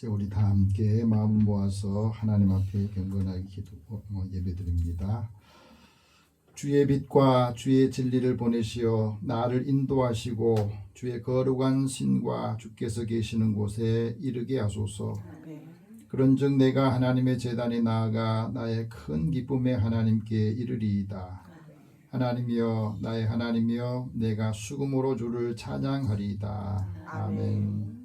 우리 다 함께 마음 모아서 하나님 앞에 경건하게 예배드립니다. 주의 빛과 주의 진리를 보내시어 나를 인도하시고 주의 거룩한 신과 주께서 계시는 곳에 이르게 하소서. 그런즉 내가 하나님의 제단에 나아가 나의 큰 기쁨의 하나님께 이르리이다. 하나님이여, 나의 하나님이여, 내가 수금으로 주를 찬양하리이다. 아멘.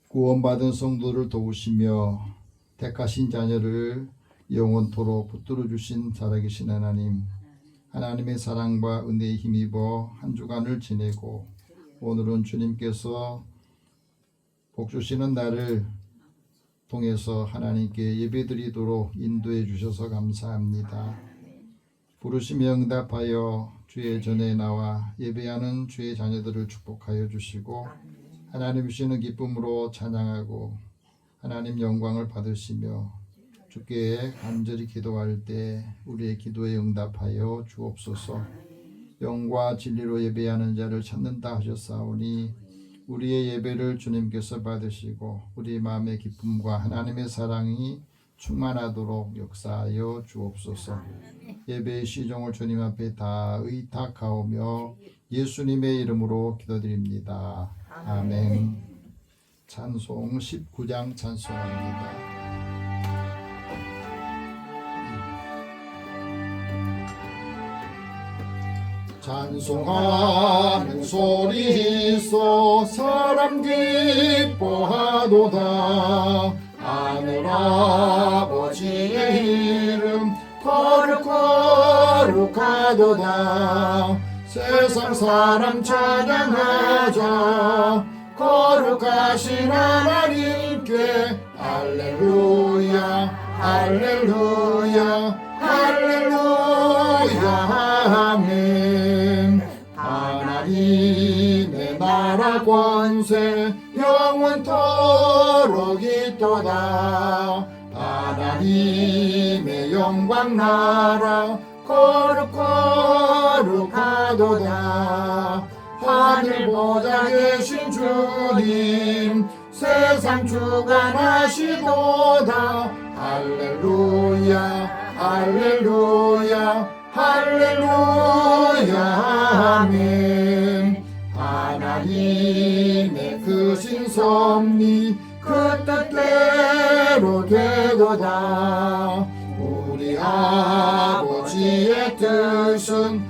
구원받은 성도를 도우시며 택하신 자녀를 영원토록 붙들어 주신 살아계신 하나님, 하나님의 사랑과 은혜에 힘입어 한 주간을 지내고 오늘은 주님께서 복 주시는 날을 통해서 하나님께 예배드리도록 인도해 주셔서 감사합니다. 부르시며 응답하여 주의 전에 나와 예배하는 주의 자녀들을 축복하여 주시고 하나님 주시는 기쁨으로 찬양하고 하나님 영광을 받으시며 주께 간절히 기도할 때 우리의 기도에 응답하여 주옵소서. 영과 진리로 예배하는 자를 찾는다 하셨사오니 우리의 예배를 주님께서 받으시고 우리 마음의 기쁨과 하나님의 사랑이 충만하도록 역사하여 주옵소서. 예배의 시종을 주님 앞에 다 의탁하오며 예수님의 이름으로 기도드립니다. 아멘. 찬송 19장 찬송합니다. 찬송하는 소리 있어 사람 기뻐하도다. 하늘 아버지의 이름 거룩하도다. 세상 사람 찬양하자. 거룩하신 하나님께 할렐루야 할렐루야 할렐루야 아멘. 하나님의 나라 권세 영원토록 있도다. 하나님의 영광 나라 거룩하도다. 하늘 보좌 계신 주님 세상 주관하시도다. 할렐루야 할렐루야 할렐루야 아멘. 하나님의 크신 섭리 그 뜻대로 되도다. 우리 아버지의 뜻은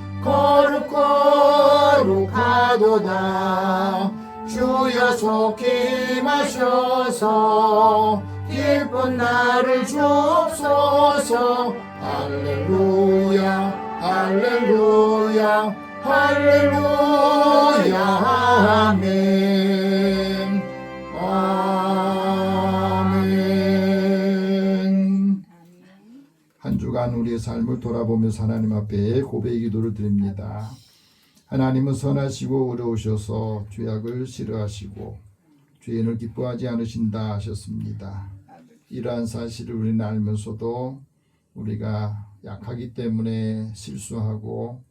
거룩하도다. 주여 속히 임하셔서 기쁜 날을 주옵소서. 할렐루야 할렐루야 할렐루야 아멘. 아멘. 한 주간 우리의 삶을 돌아보면서 하나님 앞에 고백의 기도를 드립니다. 하나님은 선하시고 의로우셔서 죄악을 싫어하시고 죄인을 기뻐하지 않으신다 하셨습니다. 이러한 사실을 우리는 알면서도 우리가 약하기 때문에 실수하고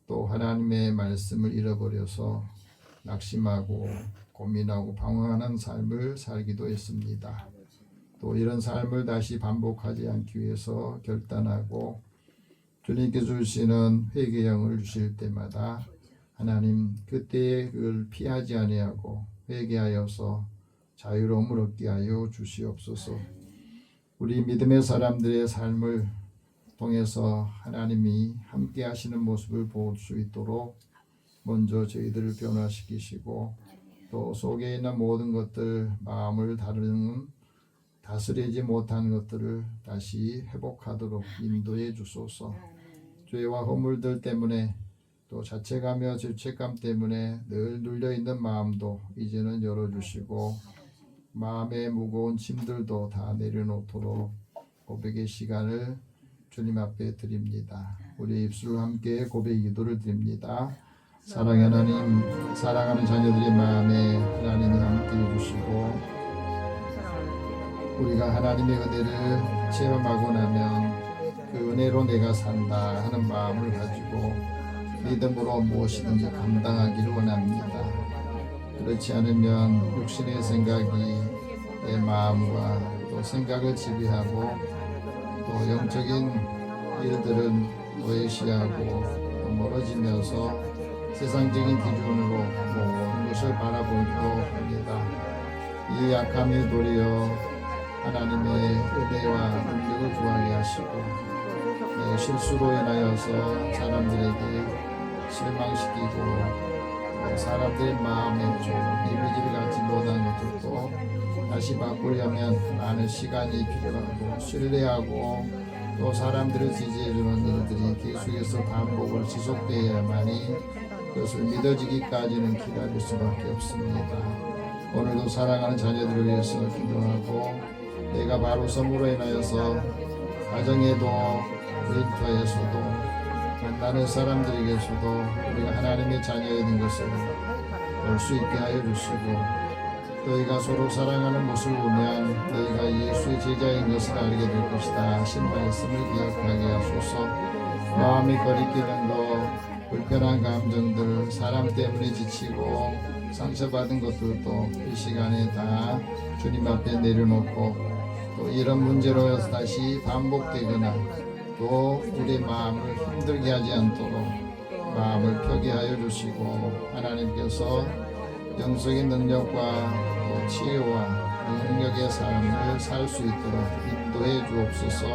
또 하나님의 말씀을 잃어버려서 낙심하고 고민하고 방황하는 삶을 살기도 했습니다. 또 이런 삶을 다시 반복하지 않기 위해서 결단하고 주님께서 주시는 회개형을 주실 때마다 하나님 그때에 그걸 피하지 아니하고 회개하여서 자유로움을 얻게 하여 주시옵소서. 우리 믿음의 사람들의 삶을 통해서 하나님이 함께 하시는 모습을 볼 수 있도록 먼저 저희들을 변화시키시고 또 속에 있는 모든 것들 마음을 다스리지 못한 것들을 다시 회복하도록 인도해 주소서. 죄와 허물들 때문에 또 자책하며 죄책감 때문에 늘 눌려있는 마음도 이제는 열어주시고 마음의 무거운 짐들도 다 내려놓도록 고백의 시간을 주님 앞에 드립니다. 우리 입술을 함께 고백의 기도를 드립니다. 사랑하는 하나님, 사랑하는 자녀들의 마음에 하나님이 함께 해주시고 우리가 하나님의 은혜를 체험하고 나면 그 은혜로 내가 산다 하는 마음을 가지고 믿음으로 무엇이든지 감당하기를 원합니다. 그렇지 않으면 육신의 생각이 내 마음과 또 생각을 지배하고 또 영적인 일들은 도외시하고 또 멀어지면서 세상적인 기준으로 모든 것을 바라보기도 합니다. 이 약함이 도리어 하나님의 은혜와 능력을 구하게 하시고 내 실수로 인하여서 사람들에게 실망시키고 사람들의 마음에 좋은 이미지를 갖지 못한 것들도 다시 바꾸려면 많은 시간이 필요하고 신뢰하고 또 사람들을 지지해주는 일들이 계속해서 반복을 지속되어야만이 그것을 믿어지기까지는 기다릴 수밖에 없습니다. 오늘도 사랑하는 자녀들을 위해서 기도하고 내가 바로 섬으로 인하여서 가정에도 일터에서도 만나는 사람들에게서도 우리가 하나님의 자녀인 것을 볼 수 있게 하여 주시고 너희가 서로 사랑하는 모습을 보면 너희가 예수의 제자인 것을 알게 될 것이다 하신 말씀을 기억하게 하소서. 마음의 거리끼는 것, 불편한 감정들, 사람 때문에 지치고 상처받은 것들도 이 시간에 다 주님 앞에 내려놓고 또 이런 문제로 다시 반복되거나 또 우리 마음을 힘들게 하지 않도록 마음을 펴게 하여 주시고 하나님께서 영적인 능력과 또 치유와 능력의 삶을 살 수 있도록 인도해 주옵소서.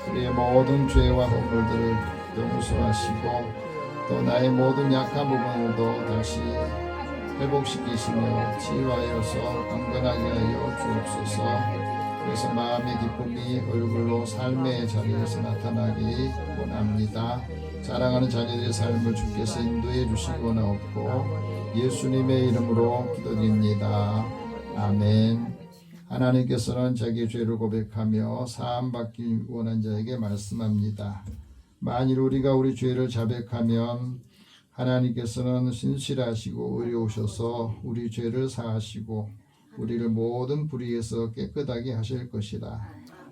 우리의 모든 죄와 허물들을 용서하시고 또 나의 모든 약한 부분을도 다시 회복시키시며 치유하여서 강건하게 하여 주옵소서. 그래서 마음의 기쁨이 얼굴로 삶의 자리에서 나타나기 원합니다. 사랑하는 자녀들의 삶을 주께서 인도해 주시기 원하옵고 예수님의 이름으로 기도드립니다. 아멘. 하나님께서는 자기의 죄를 고백하며 사함받기 원한 자에게 말씀합니다. 만일 우리가 우리 죄를 자백하면 하나님께서는 신실하시고 의로우셔서 우리 죄를 사하시고 우리를 모든 불의에서 깨끗하게 하실 것이라.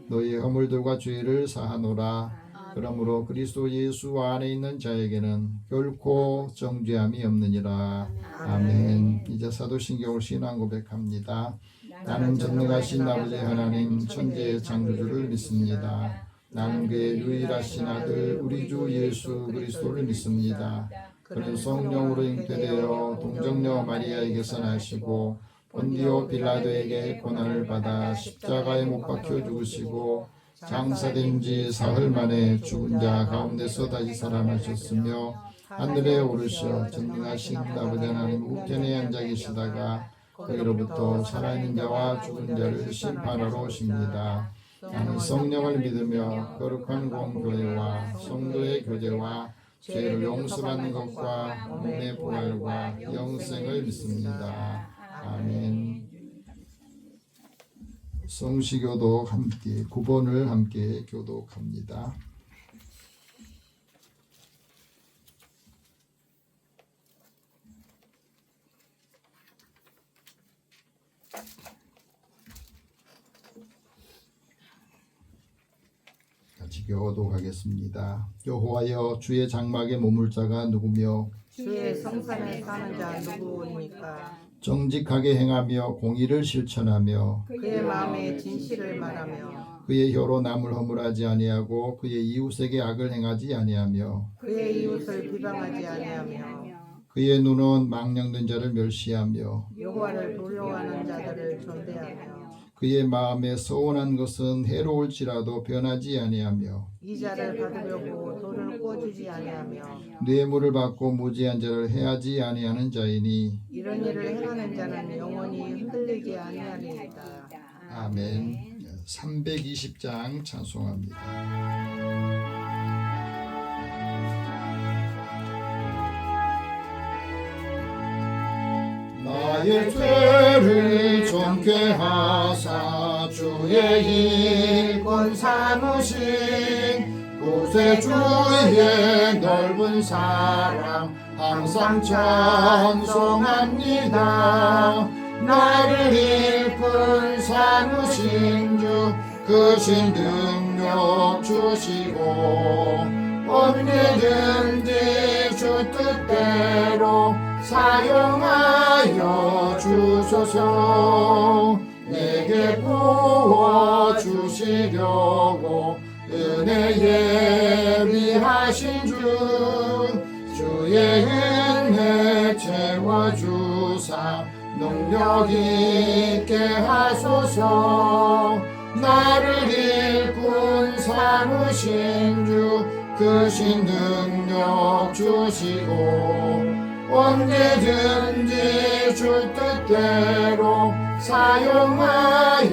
너희의 허물들과 죄를 사하노라. 그러므로 그리스도 예수 안에 있는 자에게는 결코 정죄함이 없느니라. 아멘. 이제 사도신경을 신앙 고백합니다. 나는 전능하신 아버지 하나님 천지의 창조주를 믿습니다. 나는 그의 유일하신 아들 우리 주 예수 그리스도를 믿습니다. 그는 성령으로 잉태되어 동정녀 마리아에게서 나시고 본디오 빌라도에게 고난을 받아 십자가에 못 박혀 죽으시고 장사된 지 사흘 만에 죽은 자 가운데서 다시 살아나셨으며 하늘에 오르셔 전능하신 아버지 하나님 우편에 앉아 계시다가 거기로부터 살아있는 자와 죽은 자를 심판하러 오십니다. 나는 성령을 믿으며 거룩한 공교회와 성도의 교제와 죄를 용서받는 것과 몸의 부활과 영생을 믿습니다. 아멘. 성시교독 함께 9번을 함께 교독합니다. 같이 교독하겠습니다. 여호와여 주의 장막에 머물 자가 누구며 주의 성산에 사는 자 누구입니까? 정직하게 행하며 공의를 실천하며 그의 마음에 진실을 말하며 그의 혀로 남을 허물하지 아니하고 그의 이웃에게 악을 행하지 아니하며 그의 이웃을 비방하지 아니하며 그의 눈은 망령된 자를 멸시하며 여호와를 두려워하는 자들을 존대하며 그의 마음에 서운한 것은 해로울지라도 변하지 아니하며 이자를 받으려고 돌을 꿔주지 아니하며 뇌물을 받고 무지한 자를 해하지 아니하는 자이니 이런 일을 행하는 자는 영원히 흔들리지 아니하리이다. 아멘. 320장 찬송합니다. 나의 죄를 정케 하사 주의 일꾼 삼으신 구세주의 넓은 사랑 항상 찬송합니다. 나를 일꾼 삼으신 주 크신 능력 주시고 언제든지 주 뜻대로 사용하여 주소서. 내게 부어 주시려고 은혜 예비하신 주 주의 은혜 채워주사 능력 있게 하소서. 나를 일꾼 삼으신 주 크신 능력 주시고 언제든지 주 뜻대로 사용하여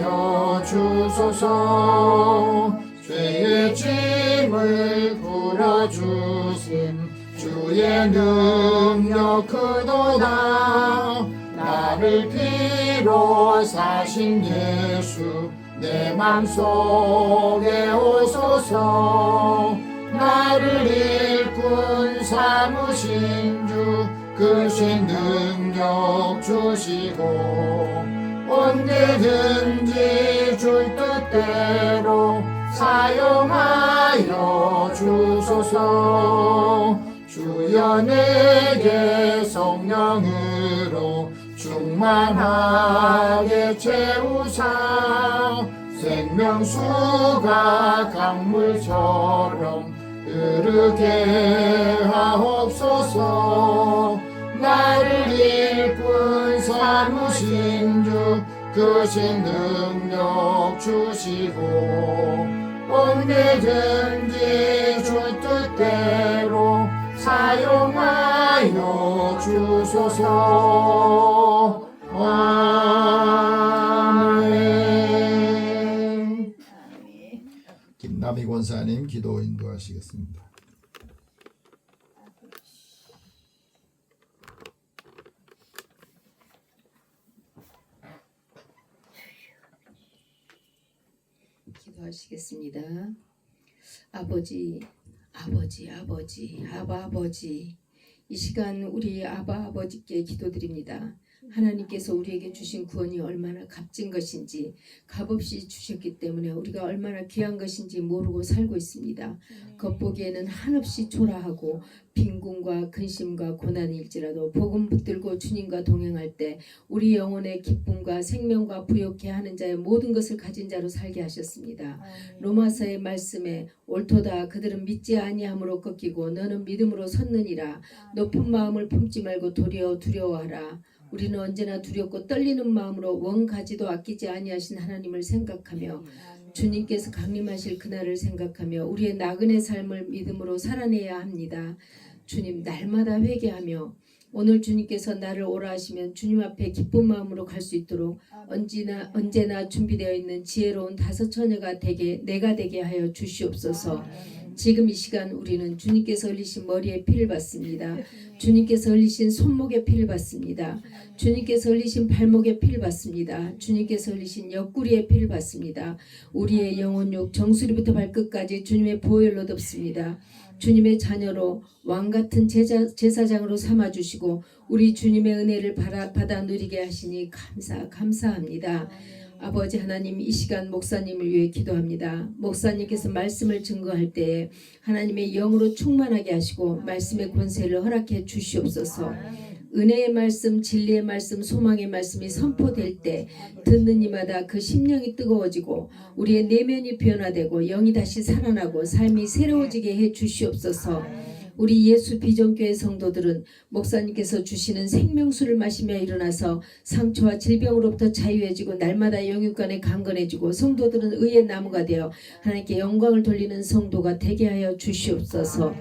주소서. 죄의 짐을 풀어주심 주의 능력 크도다. 나를 피로 사신 예수 내 맘속에 오소서. 나를 일꾼 삼으신 주 크신 능력 주시고 언제든지 주 뜻대로 사용하여 주소서. 주여 내게 성령으로 충만하게 채우사 생명수가 강물처럼 흐르게 하옵소서. 나를 일꾼 삼으신 주 크신 능력 주시고 언제든지 주 뜻대로 사용하여 주소서. 아멘. 김남희 권사님 기도 인도하시겠습니다. 기도하시겠습니다. 아버지, 아버지, 아버지, 아바 아버지, 이 시간 우리 아바 아버지께 기도드립니다. 하나님께서 우리에게 주신 구원이 얼마나 값진 것인지 값없이 주셨기 때문에 우리가 얼마나 귀한 것인지 모르고 살고 있습니다. 겉보기에는 한없이 초라하고 빈곤과 근심과 고난일지라도 복음 붙들고 주님과 동행할 때 우리 영혼의 기쁨과 생명과 부욕해 하는 자의 모든 것을 가진 자로 살게 하셨습니다. 로마서의 말씀에 옳도다 그들은 믿지 아니함으로 꺾이고 너는 믿음으로 섰느니라. 높은 마음을 품지 말고 도리어 두려워하라. 우리는 언제나 두렵고 떨리는 마음으로 원가지도 아끼지 아니하신 하나님을 생각하며 주님께서 강림하실 그날을 생각하며 우리의 나그네 삶을 믿음으로 살아내야 합니다. 주님 날마다 회개하며 오늘 주님께서 나를 오라 하시면 주님 앞에 기쁜 마음으로 갈 수 있도록 언제나 준비되어 있는 지혜로운 다섯 처녀가 내가 되게 하여 주시옵소서. 지금 이 시간 우리는 주님께서 흘리신 머리에 피를 받습니다. 주님께서 흘리신 손목에 피를 받습니다. 주님께서 흘리신 발목에 피를 받습니다. 주님께서 흘리신 옆구리에 피를 받습니다. 우리의 영혼욕 정수리부터 발끝까지 주님의 보혈로 덮습니다. 주님의 자녀로 왕같은 제사장으로 삼아주시고 우리 주님의 은혜를 받아 누리게 하시니 감사합니다. 아버지 하나님, 이 시간 목사님을 위해 기도합니다. 목사님께서 말씀을 증거할 때에 하나님의 영으로 충만하게 하시고 말씀의 권세를 허락해 주시옵소서. 은혜의 말씀, 진리의 말씀, 소망의 말씀이 선포될 때 듣는 이마다 그 심령이 뜨거워지고 우리의 내면이 변화되고 영이 다시 살아나고 삶이 새로워지게 해 주시옵소서. 우리 예수 비전교회 성도들은 목사님께서 주시는 생명수를 마시며 일어나서 상처와 질병으로부터 자유해지고 날마다 영육간에 강건해지고 성도들은 의의 나무가 되어 하나님께 영광을 돌리는 성도가 되게 하여 주시옵소서.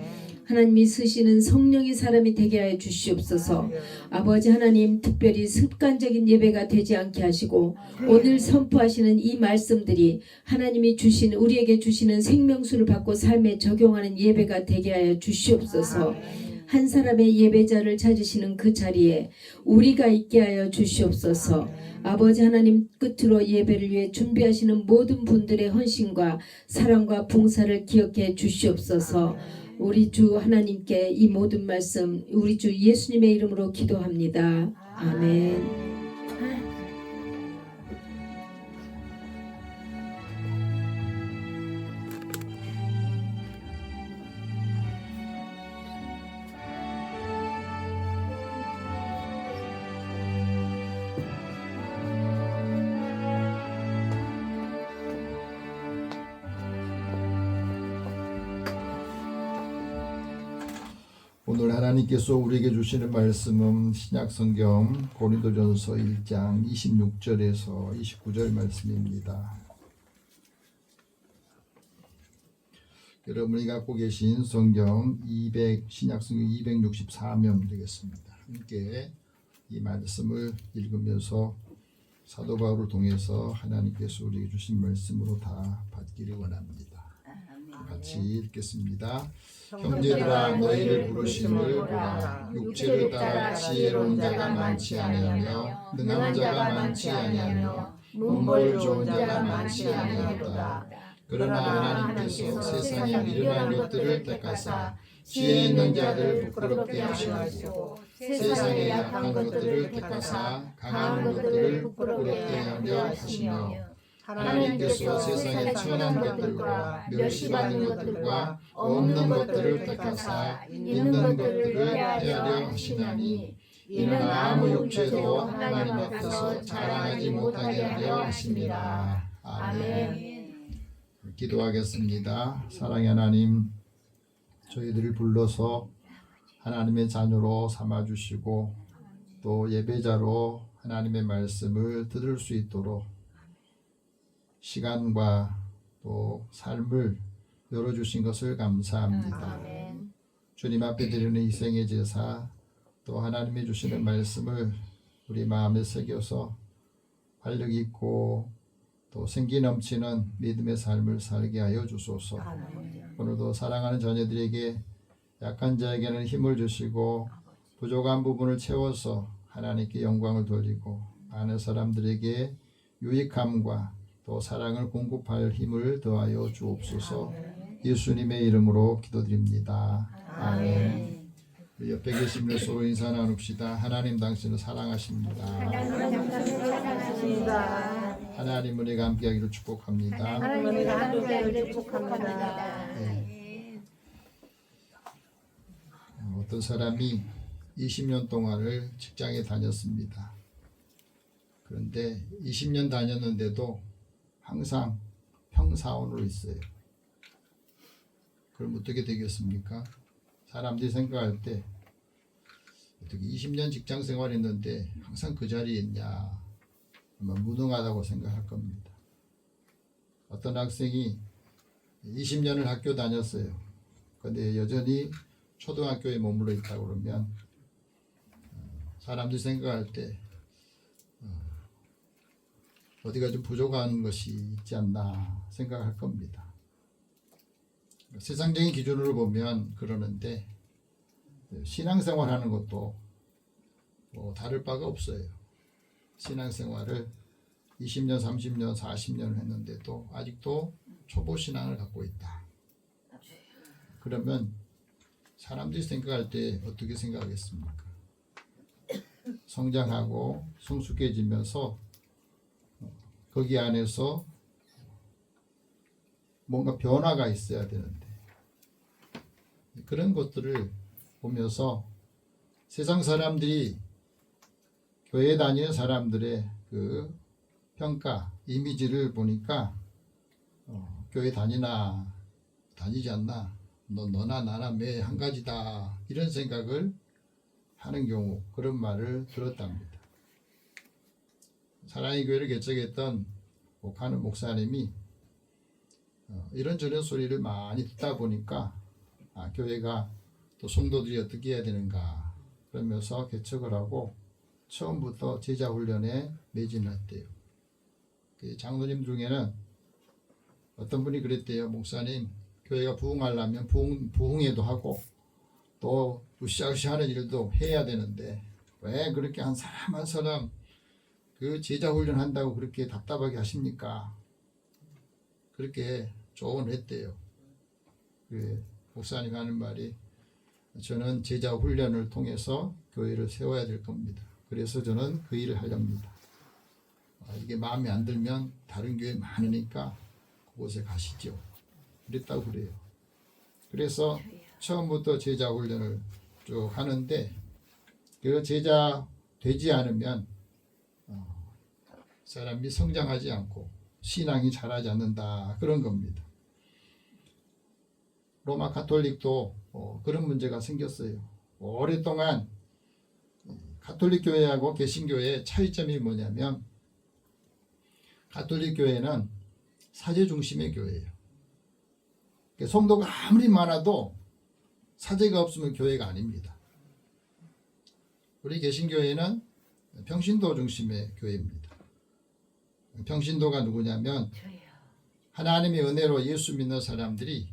하나님이 쓰시는 성령의 사람이 되게 하여 주시옵소서. 아버지 하나님, 특별히 습관적인 예배가 되지 않게 하시고 오늘 선포하시는 이 말씀들이 하나님이 주신 우리에게 주시는 생명수를 받고 삶에 적용하는 예배가 되게 하여 주시옵소서. 한 사람의 예배자를 찾으시는 그 자리에 우리가 있게 하여 주시옵소서. 아버지 하나님, 끝으로 예배를 위해 준비하시는 모든 분들의 헌신과 사랑과 봉사를 기억해 주시옵소서. 우리 주 하나님께 이 모든 말씀 우리 주 예수님의 이름으로 기도합니다. 아멘. 오늘 하나님께서 우리에게 주시는 말씀은 신약성경 고린도전서 1장 26절에서 29절 말씀입니다. 여러분이 갖고 계신 성경 신약성경 264면 되겠습니다. 함께 이 말씀을 읽으면서 사도 바울을 통해서 하나님께서 우리에게 주신 말씀으로 다 받기를 원합니다. 같이 읽겠습니다. 형제들아, 너희를 부르심을 보라. 육체를 따라 지혜로운 자가 많지 아니하며 능한 자가 많지 아니하며 문벌 좋은 자가 많지 아니하도다. 그러나 하나님께서 세상에 미련한 것들을 택하사 지혜 있는 자들 부끄럽게 하시고 세상에 약한 것들을 택하사 강한 것들을 부끄럽게 하려 하시며 하나님께서 세상에 천한 것들과 멸시받는 것들과 없는 것들을 택하사 있는 것들을 헤아려 하시나니 이는 아무 육체도 하나님 앞에서 자랑하지 못하게 하려 하십니다. 아멘. 기도하겠습니다. 사랑의 하나님, 저희들을 불러서 하나님의 자녀로 삼아주시고 또 예배자로 하나님의 말씀을 들을 수 있도록 시간과 또 삶을 열어주신 것을 감사합니다. 아멘. 주님 앞에 드리는 희생의 제사 또 하나님이 주시는 말씀을 우리 마음에 새겨서 활력 있고 또 생기 넘치는 믿음의 삶을 살게 하여 주소서. 아멘. 오늘도 사랑하는 자녀들에게 약한 자에게는 힘을 주시고 부족한 부분을 채워서 하나님께 영광을 돌리고 많은 사람들에게 유익함과 또 사랑을 공급할 힘을 더하여 주옵소서. 예수님의 이름으로 기도드립니다. 아멘. 옆에 계신 분들 서로 인사 나눕시다. 하나님 당신을 사랑하십니다. 하나님 은혜가 함께하기를 축복합니다. 네. 어떤 사람이 20년 동안을 직장에 다녔습니다. 그런데 20년 다녔는데도 항상 평사원으로 있어요. 그럼 어떻게 되겠습니까? 사람들이 생각할 때 어떻게 20년 직장 생활했는데 항상 그 자리에 있냐, 아마 무능하다고 생각할 겁니다. 어떤 학생이 20년을 학교 다녔어요. 그런데 여전히 초등학교에 머물러 있다고 그러면 사람들이 생각할 때 어디가 좀 부족한 것이 있지 않나 생각할 겁니다. 세상적인 기준으로 보면 그러는데 신앙생활 하는 것도 뭐 다를 바가 없어요. 신앙생활을 20년, 30년, 40년을 했는데도 아직도 초보 신앙을 갖고 있다. 그러면 사람들이 생각할 때 어떻게 생각하겠습니까? 성장하고 성숙해지면서 거기 안에서 뭔가 변화가 있어야 되는데 그런 것들을 보면서 세상 사람들이 교회 다니는 사람들의 그 평가, 이미지를 보니까 교회 다니나 다니지 않나, 너나 나나 매 한 가지다, 이런 생각을 하는 경우, 그런 말을 들었답니다. 사랑의 교회를 개척했던 옥하는 목사님이 이런저런 소리를 많이 듣다 보니까 교회가 또 성도들이 어떻게 해야 되는가 그러면서 개척을 하고 처음부터 제자 훈련에 매진했대요. 그 장로님 중에는 어떤 분이 그랬대요. 목사님, 교회가 부흥하려면 부흥회도 하고 또 으쌰으쌰 하는 일도 해야 되는데 왜 그렇게 한 사람 그 제자 훈련 한다고 그렇게 답답하게 하십니까? 그렇게 조언을 했대요. 그 목사님 하는 말이 저는 제자 훈련을 통해서 교회를 세워야 될 겁니다. 그래서 저는 그 일을 하렵니다. 이게 마음에 안 들면 다른 교회 많으니까 그곳에 가시죠. 그랬다고 그래요. 그래서 처음부터 제자 훈련을 쭉 하는데 그 제자 되지 않으면 사람이 성장하지 않고 신앙이 자라지 않는다 그런 겁니다. 로마 가톨릭도 그런 문제가 생겼어요. 오랫동안 가톨릭 교회하고 개신교회의 차이점이 뭐냐면 가톨릭 교회는 사제 중심의 교회예요. 성도가 아무리 많아도 사제가 없으면 교회가 아닙니다. 우리 개신교회는 평신도 중심의 교회입니다. 평신도가 누구냐면 하나님의 은혜로 예수 믿는 사람들이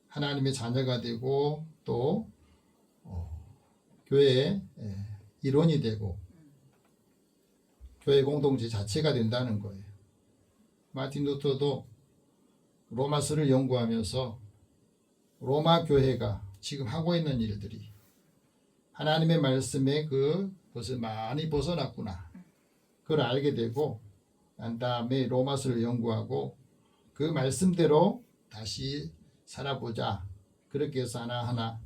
하나님의 자녀가 되고 또 교회의 일원이 되고 교회 공동체 자체가 된다는 거예요. 마틴 루터도 로마서를 연구하면서 로마 교회가 지금 하고 있는 일들이 하나님의 말씀에 그것을 많이 벗어났구나. 그걸 알게 되고 난 다음에 로마서를 연구하고 그 말씀대로 다시 살아보자. 그렇게 해서 하나하나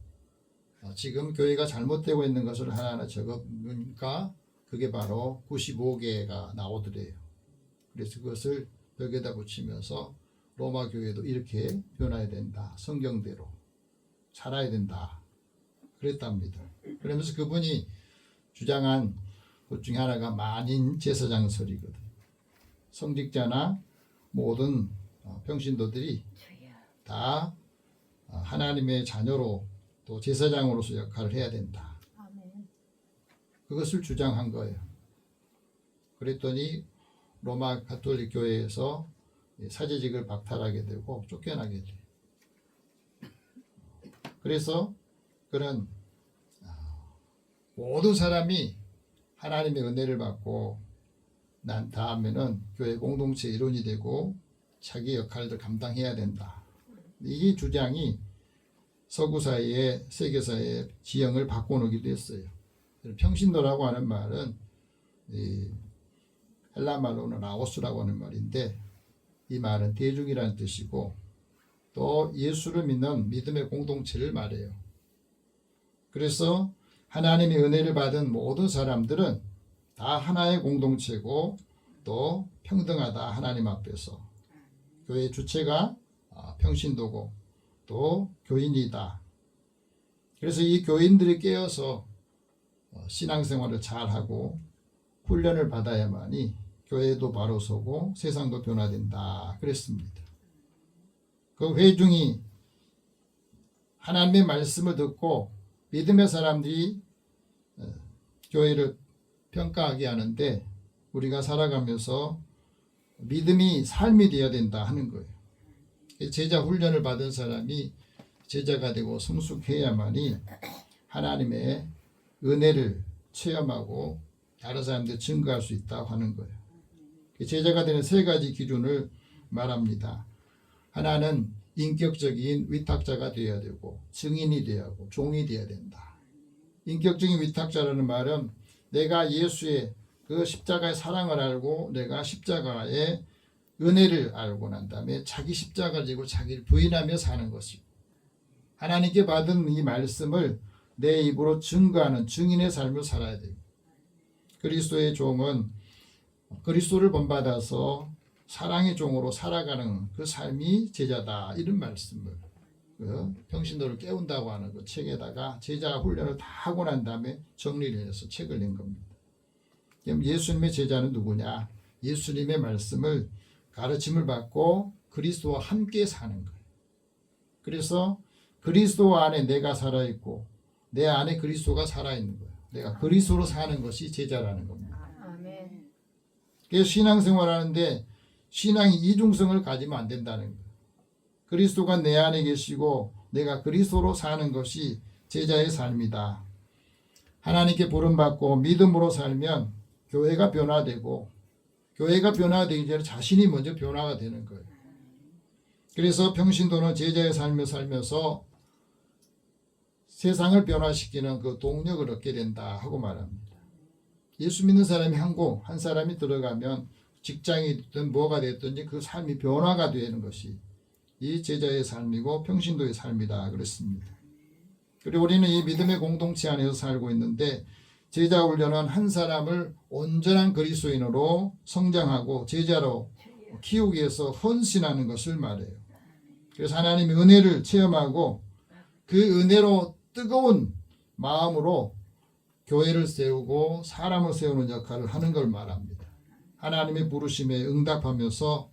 지금 교회가 잘못되고 있는 것을 하나하나 적어보니까 그게 바로 95개가 나오더래요. 그래서 그것을 벽에다 붙이면서 로마 교회도 이렇게 변화해야 된다. 성경대로 살아야 된다. 그랬답니다. 그러면서 그분이 주장한 것 중에 하나가 만인 제사장설이거든. 성직자나 모든 평신도들이 다 하나님의 자녀로 또 제사장으로서 역할을 해야 된다. 그것을 주장한 거예요. 그랬더니 로마 가톨릭 교회에서 사제직을 박탈하게 되고 쫓겨나게 돼. 그래서 그런 모든 사람이 하나님의 은혜를 받고 난 다음에는 교회 공동체 일원이 되고 자기 역할을 감당해야 된다. 이 주장이 서구사회의 세계사회의 지형을 바꿔놓기도 했어요. 평신도라고 하는 말은 헬라 말로는 라오스라고 하는 말인데 이 말은 대중이라는 뜻이고 또 예수를 믿는 믿음의 공동체를 말해요. 그래서 하나님의 은혜를 받은 모든 사람들은 다 하나의 공동체고 또 평등하다. 하나님 앞에서 교회의 주체가 평신도고 또 교인이다. 그래서 이 교인들이 깨어서 신앙생활을 잘하고 훈련을 받아야만이 교회도 바로 서고 세상도 변화된다. 그랬습니다. 그 회중이 하나님의 말씀을 듣고 믿음의 사람들이 교회를 평가하게 하는데 우리가 살아가면서 믿음이 삶이 되어야 된다 하는 거예요. 제자 훈련을 받은 사람이 제자가 되고 성숙해야만이 하나님의 은혜를 체험하고 다른 사람들 증거할 수 있다고 하는 거예요. 제자가 되는 세 가지 기준을 말합니다. 하나는 인격적인 위탁자가 되어야 되고 증인이 되어야 하고 종이 되어야 된다. 인격적인 위탁자라는 말은 내가 예수의 그 십자가의 사랑을 알고 내가 십자가의 은혜를 알고 난 다음에 자기 십자가를 지고 자기를 부인하며 사는 것이고 하나님께 받은 이 말씀을 내 입으로 증거하는 증인의 삶을 살아야 돼요. 그리스도의 종은 그리스도를 본받아서 사랑의 종으로 살아가는 그 삶이 제자다. 이런 말씀을 평신도를 깨운다고 하는 그 책에다가 제자 훈련을 다 하고 난 다음에 정리를 해서 책을 낸 겁니다. 그럼 예수님의 제자는 누구냐? 예수님의 말씀을 가르침을 받고 그리스도와 함께 사는 거예요. 그래서 그리스도 안에 내가 살아있고 내 안에 그리스도가 살아있는 거예요. 내가 그리스도로 사는 것이 제자라는 겁니다. 아멘. 그래서 신앙생활하는데 신앙이 이중성을 가지면 안 된다는 거예요. 그리스도가 내 안에 계시고 내가 그리스도로 사는 것이 제자의 삶이다. 하나님께 부름받고 믿음으로 살면 교회가 변화되고 교회가 변화되기 전에 자신이 먼저 변화가 되는 거예요. 그래서 평신도는 제자의 삶을 살면서 세상을 변화시키는 그 동력을 얻게 된다 하고 말합니다. 예수 믿는 사람이 한 사람이 들어가면 직장이든 뭐가 됐든지 그 삶이 변화가 되는 것이 이 제자의 삶이고 평신도의 삶이다 그랬습니다. 그리고 우리는 이 믿음의 공동체 안에서 살고 있는데 제자 훈련은 한 사람을 온전한 그리스도인으로 성장하고 제자로 키우기 위해서 헌신하는 것을 말해요. 그래서 하나님의 은혜를 체험하고 그 은혜로 뜨거운 마음으로 교회를 세우고 사람을 세우는 역할을 하는 걸 말합니다. 하나님의 부르심에 응답하면서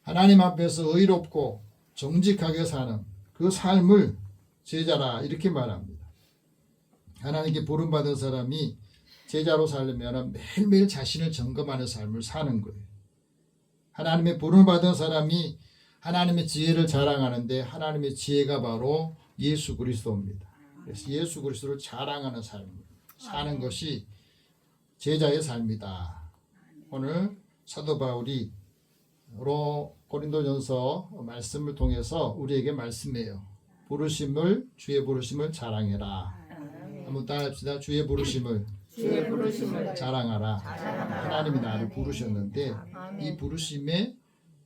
하나님 앞에서 의롭고 정직하게 사는 그 삶을 제자라 이렇게 말합니다. 하나님께 부름받은 사람이 제자로 살려면 매일매일 자신을 점검하는 삶을 사는 거예요. 하나님의 부름받은 사람이 하나님의 지혜를 자랑하는데 하나님의 지혜가 바로 예수 그리스도입니다. 그래서 예수 그리스도를 자랑하는 삶을 사는 것이 제자의 삶이다. 오늘 사도 바울이 고린도전서 말씀을 통해서 우리에게 말씀해요. 주의 부르심을 자랑해라. 한번 따라합시다. 주의 부르심을 자랑하라. 하나님이 나를 부르셨는데 이 부르심의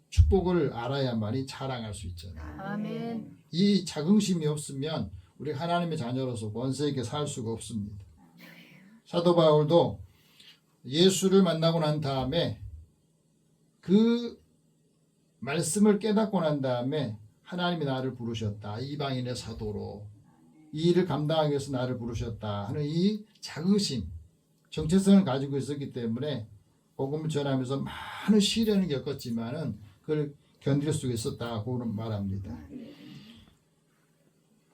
축복을 알아야만이 자랑할 수 있잖아요. 아멘. 이 자긍심이 없으면 우리 하나님의 자녀로서 권세 있게 살 수가 없습니다. 사도 바울도 예수를 만나고 난 다음에 그 말씀을 깨닫고 난 다음에 하나님이 나를 부르셨다. 이방인의 사도로 이 일을 감당하기 위해서 나를 부르셨다 하는 이 자긍심, 정체성을 가지고 있었기 때문에 복음을 전하면서 많은 시련을 겪었지만은 그걸 견딜 수 있었다고 말합니다.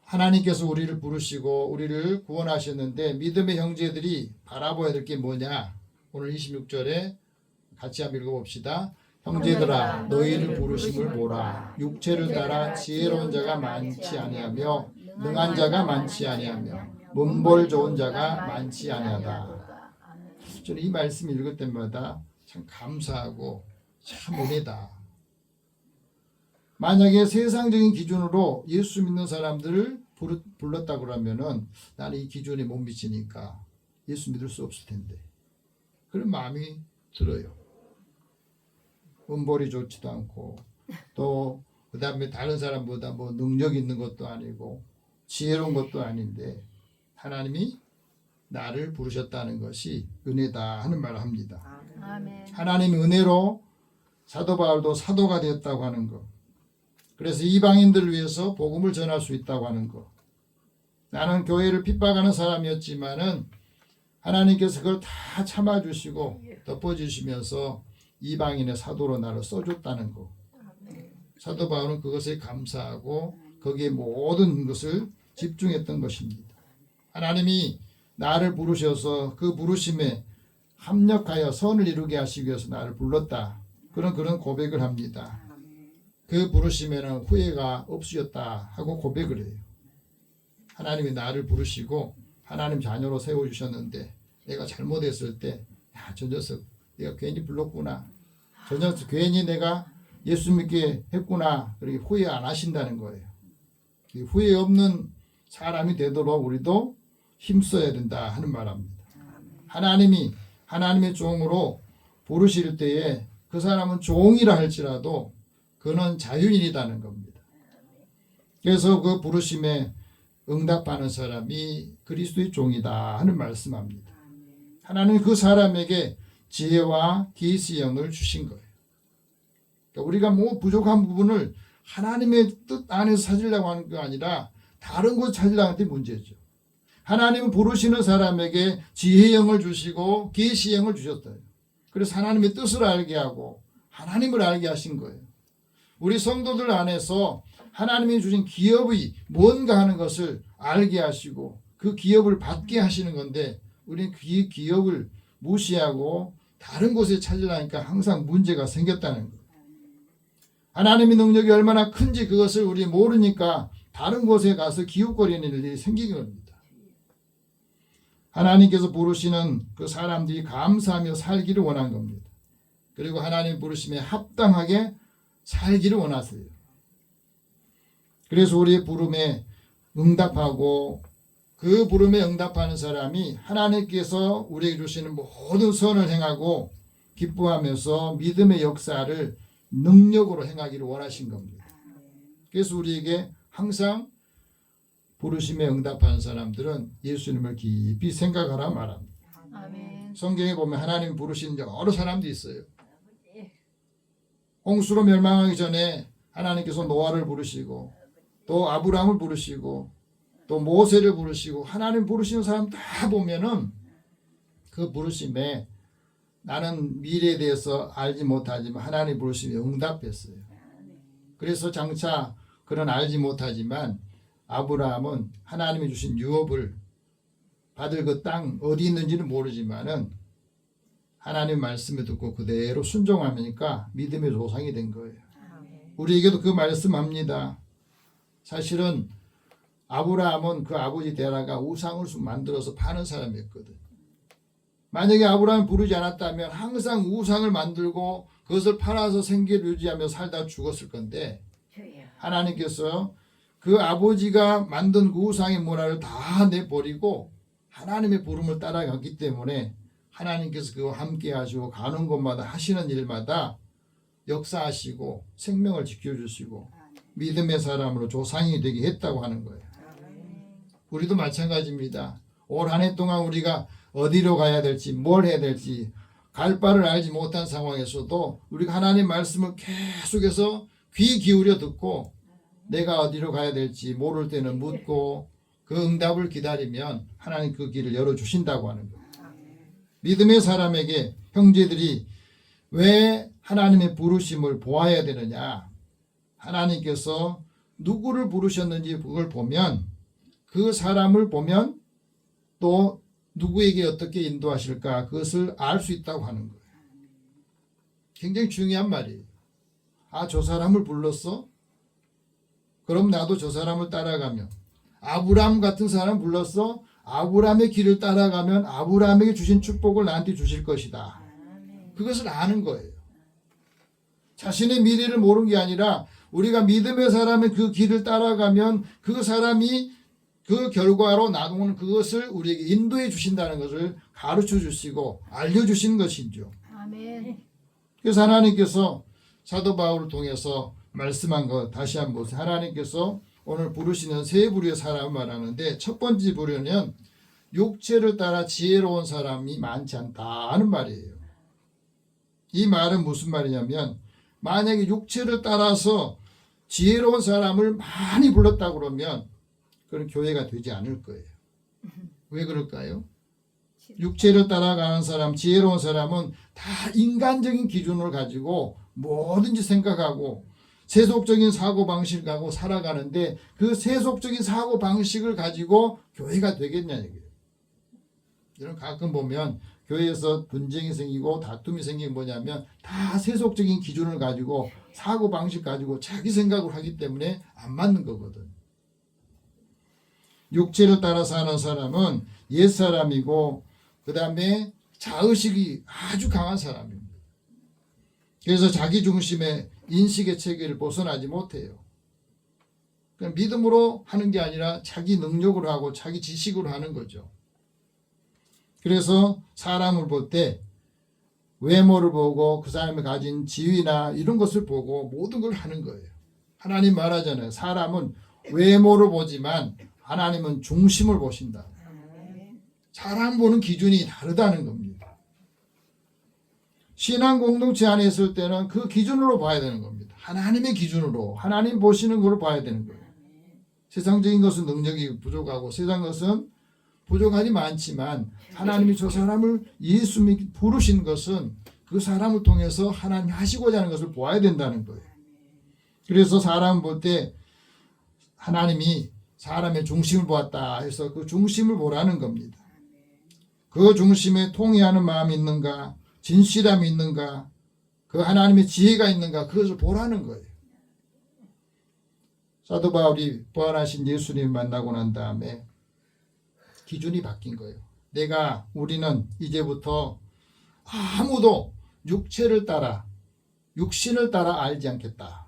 하나님께서 우리를 부르시고 우리를 구원하셨는데 믿음의 형제들이 바라봐야 될 게 뭐냐? 오늘 26절에 같이 한번 읽어봅시다. 형제들아 너희를 부르심을 보라. 육체를 따라 지혜로운 자가 많지 아니하며 능한 자가 많지 아니하며 문벌 좋은 자가 많지 아니하다. 저는 이 말씀 읽을 때마다 참 감사하고 참 은혜다. 만약에 세상적인 기준으로 예수 믿는 사람들을 불렀다 그러면은 나는 이 기준에 못 미치니까 예수 믿을 수 없을 텐데 그런 마음이 들어요. 음벌이 좋지도 않고 또 그 다음에 다른 사람보다 뭐 능력 있는 것도 아니고 지혜로운 것도 아닌데 하나님이 나를 부르셨다는 것이 은혜다 하는 말을 합니다. 아멘. 하나님의 은혜로 사도 바울도 사도가 되었다고 하는 것. 그래서 이방인들을 위해서 복음을 전할 수 있다고 하는 것. 나는 교회를 핍박하는 사람이었지만은 하나님께서 그걸 다 참아주시고 덮어주시면서 이방인의 사도로 나를 써줬다는 것. 사도 바울은 그것에 감사하고 거기에 모든 것을 집중했던 것입니다. 하나님이 나를 부르셔서 그 부르심에 합력하여 선을 이루게 하시기 위해서 나를 불렀다. 그런 고백을 합니다. 그 부르심에는 후회가 없으셨다 하고 고백을 해요. 하나님이 나를 부르시고 하나님 자녀로 세워주셨는데 내가 잘못했을 때 저 녀석 내가 괜히 불렀구나. 저 녀석 괜히 내가 예수 믿게 했구나. 그렇게 후회 안 하신다는 거예요. 후회 없는 사람이 되도록 우리도 힘써야 된다 하는 말입니다. 하나님이 하나님의 종으로 부르실 때에 그 사람은 종이라 할지라도 그는 자유인이라는 겁니다. 그래서 그 부르심에 응답하는 사람이 그리스도의 종이다 하는 말씀합니다. 하나님은 그 사람에게 지혜와 계시의 영을 주신 거예요. 그러니까 우리가 뭐 부족한 부분을 하나님의 뜻 안에서 찾으려고 하는 게 아니라 다른 곳 찾으려고 하는 게 문제죠. 하나님은 부르시는 사람에게 지혜의 영을 주시고 계시의 영을 주셨어요. 그래서 하나님의 뜻을 알게 하고 하나님을 알게 하신 거예요. 우리 성도들 안에서 하나님이 주신 기업이 뭔가 하는 것을 알게 하시고 그 기업을 받게 하시는 건데 우리는 그 기업을 무시하고 다른 곳에 찾으려니까 항상 문제가 생겼다는 거예요. 하나님의 능력이 얼마나 큰지 그것을 우리 모르니까 다른 곳에 가서 기웃거리는 일이 생긴 겁니다. 하나님께서 부르시는 그 사람들이 감사하며 살기를 원한 겁니다. 그리고 하나님 부르심에 합당하게 살기를 원하세요. 그래서 우리의 부름에 응답하고 그 부름에 응답하는 사람이 하나님께서 우리에게 주시는 모든 선을 행하고 기뻐하면서 믿음의 역사를 능력으로 행하기를 원하신 겁니다. 그래서 우리에게 항상 부르심에 응답하는 사람들은 예수님을 깊이 생각하라 말합니다. 아멘. 성경에 보면 하나님 부르신 여러 사람들이 있어요. 홍수로 멸망하기 전에 하나님께서 노아를 부르시고 또 아브라함을 부르시고 또 모세를 부르시고 하나님 부르시는 사람 다 보면은 그 부르심에 나는 미래에 대해서 알지 못하지만 하나님 부르심에 응답했어요. 그래서 장차 그런 알지 못하지만 아브라함은 하나님이 주신 유업을 받을 그 땅 어디 있는지는 모르지만은 하나님 말씀을 듣고 그대로 순종하니까 믿음의 조상이 된 거예요. 우리에게도 그 말씀합니다. 사실은 아브라함은 그 아버지 데라가 우상을 만들어서 파는 사람이었거든. 만약에 아브라함이 부르지 않았다면 항상 우상을 만들고 그것을 팔아서 생계를 유지하며 살다 죽었을 건데 하나님께서 그 아버지가 만든 그 우상의 문화를 다 내버리고 하나님의 부름을 따라갔기 때문에 하나님께서 그와 함께 하시고 가는 곳마다 하시는 일마다 역사하시고 생명을 지켜주시고 믿음의 사람으로 조상이 되게 했다고 하는 거예요. 우리도 마찬가지입니다. 올 한 해 동안 우리가 어디로 가야 될지 뭘 해야 될지 갈 바를 알지 못한 상황에서도 우리가 하나님 말씀을 계속해서 귀 기울여 듣고 내가 어디로 가야 될지 모를 때는 묻고 그 응답을 기다리면 하나님 그 길을 열어주신다고 하는 거예요. 믿음의 사람에게 형제들이 왜 하나님의 부르심을 보아야 되느냐? 하나님께서 누구를 부르셨는지 그걸 보면 그 사람을 보면 또 누구에게 어떻게 인도하실까 그것을 알 수 있다고 하는 거예요. 굉장히 중요한 말이에요. 아, 저 사람을 불렀어? 그럼 나도 저 사람을 따라가면 아브라함 같은 사람 불렀어? 아브라함의 길을 따라가면 아브라함에게 주신 축복을 나한테 주실 것이다. 그것을 아는 거예요. 자신의 미래를 모르는 게 아니라 우리가 믿음의 사람의 그 길을 따라가면 그 사람이 그 결과로 나오는 그것을 우리에게 인도해 주신다는 것을 가르쳐 주시고 알려주신 것이죠. 아멘. 그래서 하나님께서 사도 바울을 통해서 말씀한 것 다시 한번 보세요. 하나님께서 오늘 부르시는 세 부류의 사람을 말하는데 첫 번째 부류는 육체를 따라 지혜로운 사람이 많지 않다 하는 말이에요. 이 말은 무슨 말이냐면 만약에 육체를 따라서 지혜로운 사람을 많이 불렀다 그러면 그런 교회가 되지 않을 거예요. 왜 그럴까요? 육체를 따라가는 사람, 지혜로운 사람은 다 인간적인 기준을 가지고 뭐든지 생각하고 세속적인 사고방식을 가지고 살아가는데 그 세속적인 사고방식을 가지고 교회가 되겠냐 얘기예요. 이런 가끔 보면 교회에서 분쟁이 생기고 다툼이 생기는 뭐냐면 다 세속적인 기준을 가지고 사고방식 가지고 자기 생각을 하기 때문에 안 맞는 거거든. 육체를 따라 사는 사람은 옛사람이고 그 다음에 자의식이 아주 강한 사람입니다. 그래서 자기 중심의 인식의 체계를 벗어나지 못해요. 그냥 믿음으로 하는 게 아니라 자기 능력으로 하고 자기 지식으로 하는 거죠. 그래서 사람을 볼 때 외모를 보고 그 사람이 가진 지위나 이런 것을 보고 모든 걸 하는 거예요. 하나님 말하잖아요. 사람은 외모를 보지만 하나님은 중심을 보신다. 사람 보는 기준이 다르다는 겁니다. 신앙 공동체 안에 있을 때는 그 기준으로 봐야 되는 겁니다. 하나님의 기준으로 하나님 보시는 걸 봐야 되는 거예요. 세상적인 것은 능력이 부족하고 세상 것은 부족하지 많지만 하나님이 저 사람을 예수 믿기 부르신 것은 그 사람을 통해서 하나님이 하시고자 하는 것을 보아야 된다는 거예요. 그래서 사람 볼 때 하나님이 사람의 중심을 보았다 해서 그 중심을 보라는 겁니다. 그 중심에 통회하는 마음이 있는가, 진실함이 있는가, 그 하나님의 지혜가 있는가, 그것을 보라는 거예요. 사도 바울이 부활하신 예수님을 만나고 난 다음에 기준이 바뀐 거예요. 우리는 이제부터 아무도 육신을 따라 알지 않겠다.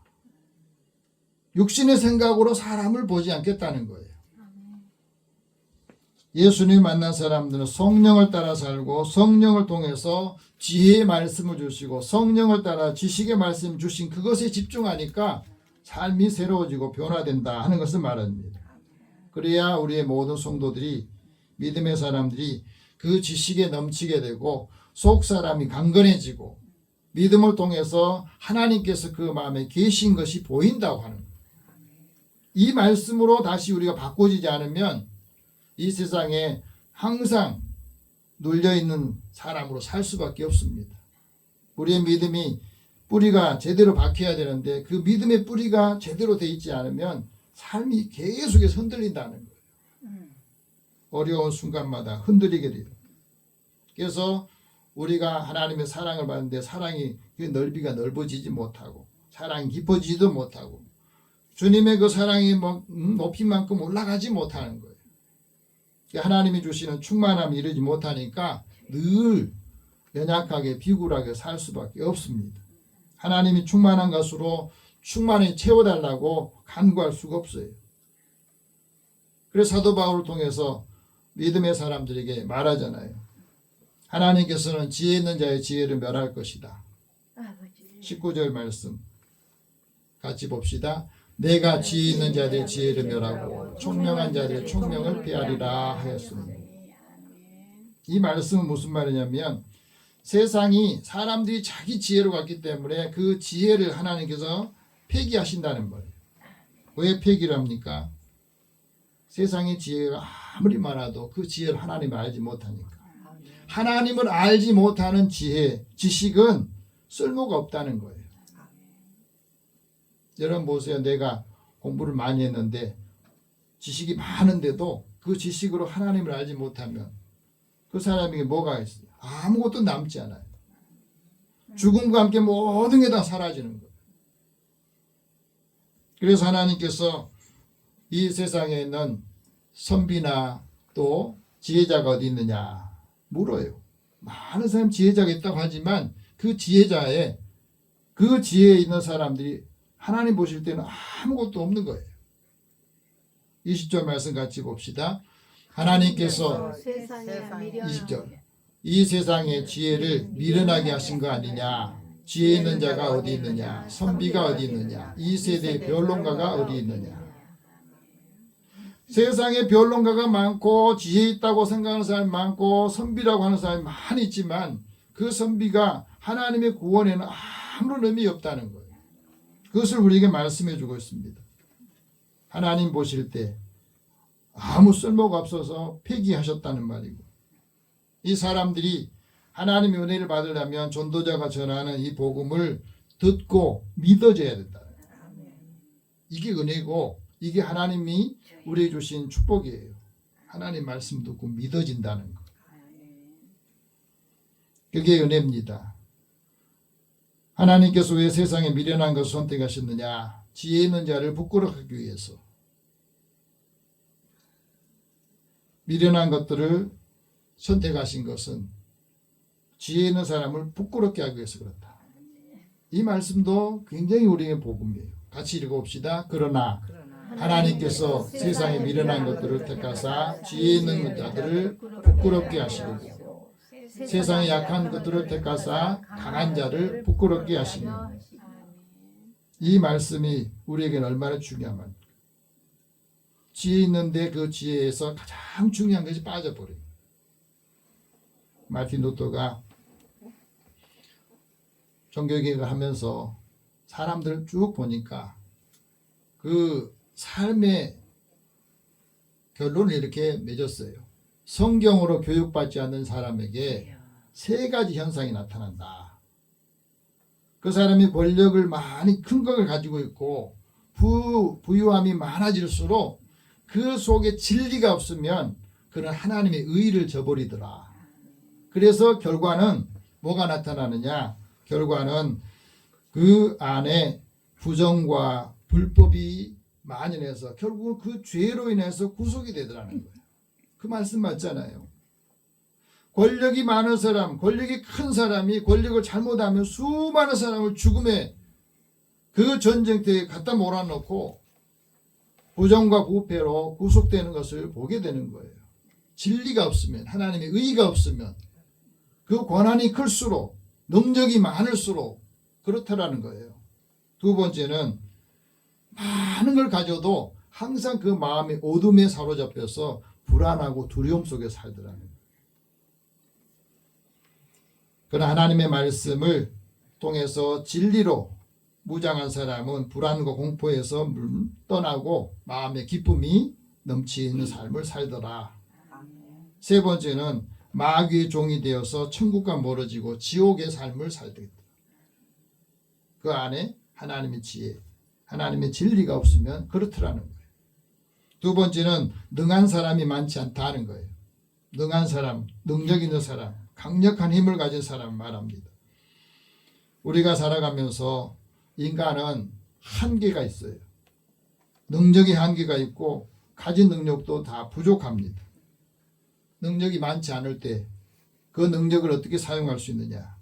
육신의 생각으로 사람을 보지 않겠다는 거예요. 예수님 만난 사람들은 성령을 따라 살고 성령을 통해서 지혜의 말씀을 주시고 성령을 따라 지식의 말씀 주신 그것에 집중하니까 삶이 새로워지고 변화된다 하는 것을 말합니다. 그래야 우리의 모든 성도들이 믿음의 사람들이 그 지식에 넘치게 되고 속 사람이 강건해지고 믿음을 통해서 하나님께서 그 마음에 계신 것이 보인다고 하는 거예요. 이 말씀으로 다시 우리가 바꿔지지 않으면 이 세상에 항상 눌려있는 사람으로 살 수밖에 없습니다. 우리의 믿음이 뿌리가 제대로 박혀야 되는데 그 믿음의 뿌리가 제대로 돼 있지 않으면 삶이 계속해서 흔들린다는 거예요. 어려운 순간마다 흔들리게 돼요. 그래서 우리가 하나님의 사랑을 받는데 사랑이 그 넓이가 넓어지지 못하고 사랑이 깊어지지도 못하고 주님의 그 사랑이 높이만큼 올라가지 못하는 거예요. 하나님이 주시는 충만함이 이르지 못하니까 늘 연약하게 비굴하게 살 수밖에 없습니다. 하나님이 충만한 것으로 충만히 채워달라고 간구할 수가 없어요. 그래서 사도 바울을 통해서 믿음의 사람들에게 말하잖아요. 하나님께서는 지혜 있는 자의 지혜를 멸할 것이다. 19절 말씀 같이 봅시다. 내가 지혜 있는 자들의 지혜를 멸하고 총명한 자들의 총명을 피하리라 하였습니다. 이 말씀은 무슨 말이냐면 세상이 사람들이 자기 지혜로 갔기 때문에 그 지혜를 하나님께서 폐기하신다는 거예요. 왜 폐기를 합니까? 세상의 지혜가 아무리 많아도 그 지혜를 하나님을 알지 못하니까. 하나님을 알지 못하는 지식은 쓸모가 없다는 거예요. 여러분 보세요. 내가 공부를 많이 했는데 지식이 많은데도 그 지식으로 하나님을 알지 못하면 그 사람에게 뭐가 있어요? 아무것도 남지 않아요. 죽음과 함께 모든 게 다 사라지는 거예요. 그래서 하나님께서 이 세상에 있는 선비나 또 지혜자가 어디 있느냐 물어요. 많은 사람 지혜자가 있다고 하지만 그 지혜에 있는 사람들이 하나님 보실 때는 아무것도 없는 거예요. 20절 말씀 같이 봅시다. 하나님께서 20절 이 세상의 지혜를 미련하게 하신 거 아니냐. 지혜 있는 자가 어디 있느냐. 선비가 어디 있느냐. 이 세대의 변론가가 어디 있느냐. 세상에 변론가가 많고 지혜 있다고 생각하는 사람이 많고 선비라고 하는 사람이 많이 있지만 그 선비가 하나님의 구원에는 아무런 의미 없다는 거예요. 그것을 우리에게 말씀해 주고 있습니다. 하나님 보실 때 아무 쓸모가 없어서 폐기하셨다는 말이고 이 사람들이 하나님의 은혜를 받으려면 전도자가 전하는 이 복음을 듣고 믿어져야 된다. 이게 은혜고 이게 하나님이 우리에게 주신 축복이에요. 하나님 말씀 듣고 믿어진다는 것. 그게 은혜입니다. 하나님께서 왜 세상에 미련한 것을 선택하셨느냐. 지혜 있는 자를 부끄럽게 하기 위해서. 미련한 것들을 선택하신 것은 지혜 있는 사람을 부끄럽게 하기 위해서 그렇다. 이 말씀도 굉장히 우리에게 복음이에요. 같이 읽어봅시다. 그러나 하나님께서 세상에 미련한 것들을 택하사 지혜 있는 자들을 부끄럽게 하시고 세상에 약한 것들을 택하사 강한 자를 부끄럽게 하시며 이 말씀이 우리에게는 얼마나 중요한 말입니까? 지혜 있는데 그 지혜에서 가장 중요한 것이 빠져버려요. 마틴 루터가 종교개혁을 하면서 사람들을 쭉 보니까 그 삶의 결론을 이렇게 맺었어요. 성경으로 교육받지 않는 사람에게 세 가지 현상이 나타난다. 그 사람이 권력을 많이 큰 걸 가지고 있고 부유함이 많아질수록 그 속에 진리가 없으면 그는 하나님의 의를 저버리더라. 그래서 결과는 뭐가 나타나느냐? 결과는 그 안에 부정과 불법이 만연해서 결국은 그 죄로 인해서 구속이 되더라는 거예요. 그 말씀 맞잖아요. 권력이 많은 사람, 권력이 큰 사람이 권력을 잘못하면 수많은 사람을 죽음의 그 전쟁터에 갖다 몰아넣고 부정과 부패로 구속되는 것을 보게 되는 거예요. 진리가 없으면, 하나님의 의의가 없으면 그 권한이 클수록, 능력이 많을수록 그렇다라는 거예요. 두 번째는 많은 걸 가져도 항상 그 마음이 어둠에 사로잡혀서 불안하고 두려움 속에 살더라는 거예요. 그러나 하나님의 말씀을 통해서 진리로 무장한 사람은 불안과 공포에서 떠나고 마음의 기쁨이 넘치는 삶을 살더라. 세 번째는 마귀의 종이 되어서 천국과 멀어지고 지옥의 삶을 살더라. 그 안에 하나님의 지혜, 하나님의 진리가 없으면 그렇더라는 거예요. 두 번째는 능한 사람이 많지 않다는 거예요. 능한 사람, 능력 있는 사람, 강력한 힘을 가진 사람 말합니다. 우리가 살아가면서 인간은 한계가 있어요. 능력이 한계가 있고 가진 능력도 다 부족합니다. 능력이 많지 않을 때 그 능력을 어떻게 사용할 수 있느냐?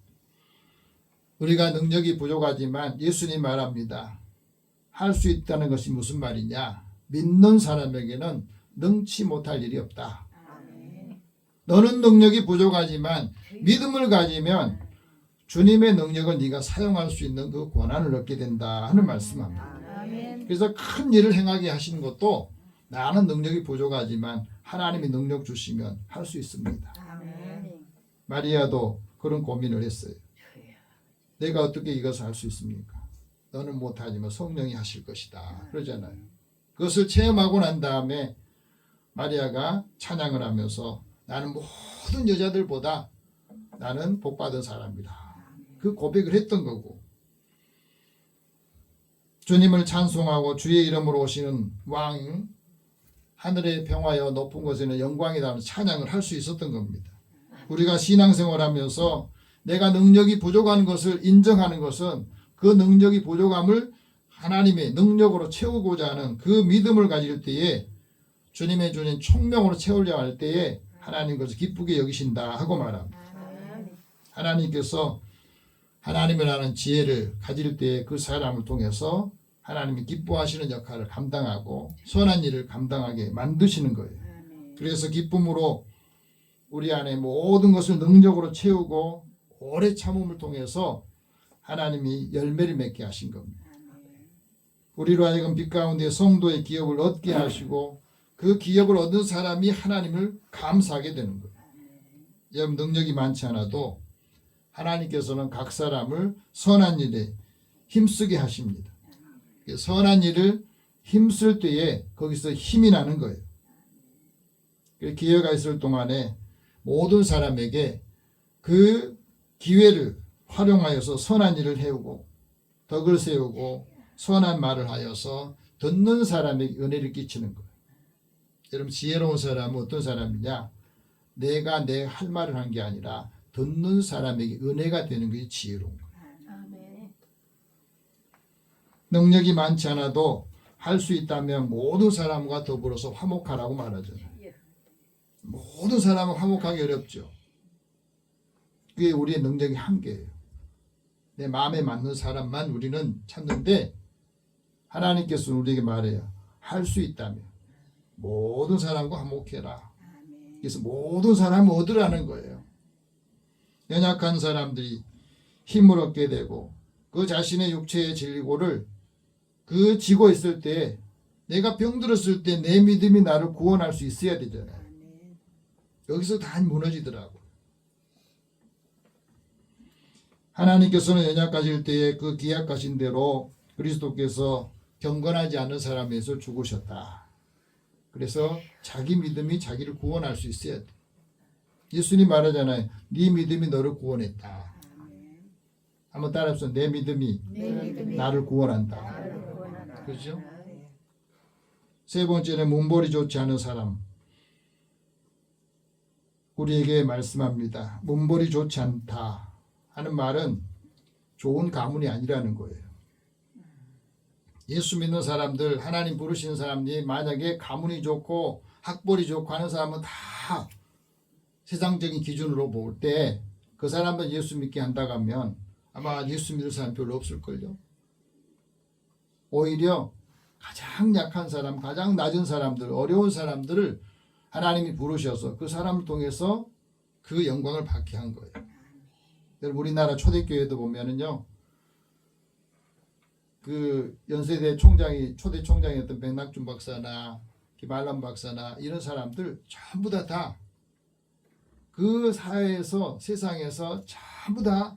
우리가 능력이 부족하지만 예수님 말합니다. 할 수 있다는 것이 무슨 말이냐? 믿는 사람에게는 능치 못할 일이 없다. 너는 능력이 부족하지만 믿음을 가지면 주님의 능력을 네가 사용할 수 있는 그 권한을 얻게 된다 하는 말씀합니다. 그래서 큰 일을 행하게 하시는 것도 나는 능력이 부족하지만 하나님이 능력 주시면 할 수 있습니다. 마리아도 그런 고민을 했어요. 내가 어떻게 이것을 할 수 있습니까? 너는 못하지만 성령이 하실 것이다. 그러잖아요. 그것을 체험하고 난 다음에 마리아가 찬양을 하면서 나는 모든 여자들보다 나는 복받은 사람이다. 그 고백을 했던 거고, 주님을 찬송하고 주의 이름으로 오시는 왕, 하늘의 평화여 높은 곳에는 영광이다 하면서 찬양을 할 수 있었던 겁니다. 우리가 신앙생활하면서 내가 능력이 부족한 것을 인정하는 것은 그 능력이 부족함을 하나님의 능력으로 채우고자 하는 그 믿음을 가질 때에 주님의 주님 총명으로 채우려 할 때에 하나님 것을 기쁘게 여기신다 하고 말합니다. 하나님께서 하나님을 아는 지혜를 가질 때에 그 사람을 통해서 하나님이 기뻐하시는 역할을 감당하고 선한 일을 감당하게 만드시는 거예요. 그래서 기쁨으로 우리 안에 모든 것을 능력으로 채우고 오래 참음을 통해서 하나님이 열매를 맺게 하신 겁니다. 우리로 하여금 빛 가운데 성도의 기업을 얻게 하시고 그 기업을 얻은 사람이 하나님을 감사하게 되는 거예요. 여러분 능력이 많지 않아도 하나님께서는 각 사람을 선한 일에 힘쓰게 하십니다. 선한 일을 힘쓸 때에 거기서 힘이 나는 거예요. 기회가 있을 동안에 모든 사람에게 그 기회를 활용하여서 선한 일을 해오고 덕을 세우고 선한 말을 하여서 듣는 사람에게 은혜를 끼치는 거예요. 여러분 지혜로운 사람은 어떤 사람이냐? 내가 내 할 말을 한 게 아니라 듣는 사람에게 은혜가 되는 것이 지혜로운 거예요. 능력이 많지 않아도 할 수 있다면 모든 사람과 더불어서 화목하라고 말하잖아요. 모든 사람은 화목하기 어렵죠. 그게 우리의 능력의 한계예요. 내 마음에 맞는 사람만 우리는 찾는데 하나님께서는 우리에게 말해요. 할 수 있다면 모든 사람과 화목해라. 그래서 모든 사람을 얻으라는 거예요. 연약한 사람들이 힘을 얻게 되고 그 자신의 육체의 질고를 그 지고 있을 때 내가 병들었을 때 내 믿음이 나를 구원할 수 있어야 되잖아요. 여기서 다 무너지더라고요. 하나님께서는 연약하실 때에 그 기약하신 대로 그리스도께서 경건하지 않은 사람에서 죽으셨다. 그래서 자기 믿음이 자기를 구원할 수 있어야 돼. 예수님 말하잖아요. 네 믿음이 너를 구원했다. 한번 따라해서 내 믿음이 나를 구원한다. 그렇죠? 세 번째는 문벌이 좋지 않은 사람. 우리에게 말씀합니다. 문벌이 좋지 않다 하는 말은 좋은 가문이 아니라는 거예요. 예수 믿는 사람들, 하나님 부르시는 사람들이 만약에 가문이 좋고 학벌이 좋고 하는 사람은 다 세상적인 기준으로 볼 때 그 사람들 예수 믿게 한다고 하면 아마 예수 믿을 사람 별로 없을걸요. 오히려 가장 약한 사람, 가장 낮은 사람들, 어려운 사람들을 하나님이 부르셔서 그 사람을 통해서 그 영광을 받게 한 거예요. 여러분 우리나라 초대교회도 보면은요. 그 연세대 총장이 초대 총장이었던 백낙준 박사나 김알람 박사나 이런 사람들 전부 다 그 사회에서 세상에서 전부 다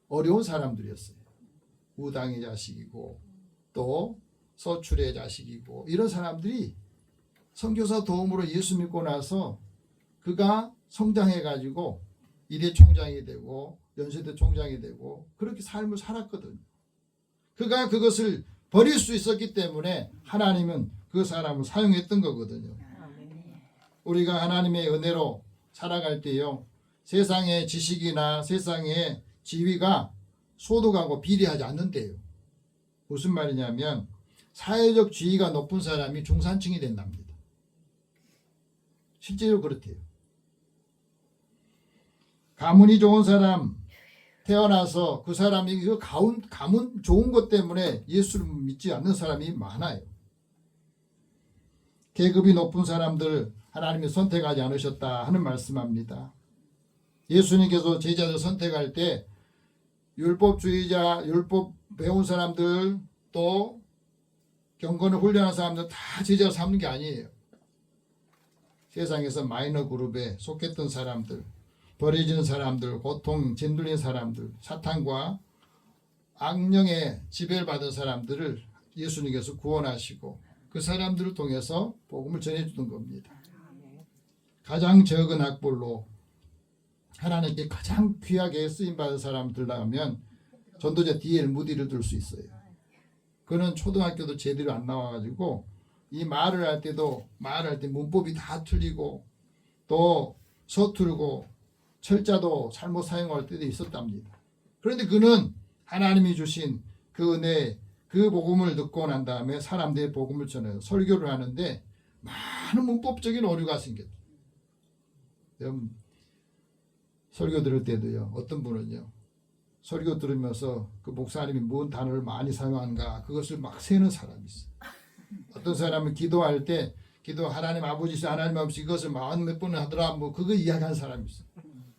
어려운 사람들이었어요. 우당의 자식이고 또 서출의 자식이고 이런 사람들이 선교사 도움으로 예수 믿고 나서 그가 성장해 가지고 이대 총장이 되고 연세대 총장이 되고 그렇게 삶을 살았거든요. 그가 그것을 버릴 수 있었기 때문에 하나님은 그 사람을 사용했던 거거든요. 우리가 하나님의 은혜로 살아갈 때요. 세상의 지식이나 세상의 지위가 소득하고 비례하지 않는데요. 무슨 말이냐면 사회적 지위가 높은 사람이 중산층이 된답니다. 실제로 그렇대요. 가문이 좋은 사람 태어나서 그 사람이 그 가문 좋은 것 때문에 예수를 믿지 않는 사람이 많아요. 계급이 높은 사람들 하나님이 선택하지 않으셨다 하는 말씀합니다. 예수님께서 제자들 선택할 때 율법주의자, 율법 배운 사람들 또 경건을 훈련한 사람들 다 제자로 삼는 게 아니에요. 세상에서 마이너 그룹에 속했던 사람들, 버려진 사람들, 고통 짓눌린 사람들, 사탄과 악령의 지배를 받은 사람들을 예수님께서 구원하시고 그 사람들을 통해서 복음을 전해주는 겁니다. 가장 적은 학벌로 하나님께 가장 귀하게 쓰임받은 사람들 나오면 전도자 D.L. 무디를 들 수 있어요. 그는 초등학교도 제대로 안 나와가지고 이 말을 할 때도 말할 때 문법이 다 틀리고 또 서툴고 철자도 잘못 사용할 때도 있었답니다. 그런데 그는 하나님이 주신 그 은혜, 그 복음을 듣고 난 다음에 사람들의 복음을 전해요. 설교를 하는데 많은 문법적인 오류가 생겼죠. 여러분 설교 들을 때도요. 어떤 분은요. 설교 들으면서 그 목사님이 무슨 단어를 많이 사용한가 그것을 막 세는 사람이 있어요. 어떤 사람은 기도할 때 기도 하나님 아버지 하나님 아버지 이것을 몇 번을 하더라 뭐 그거 이야기하는 사람이 있어요.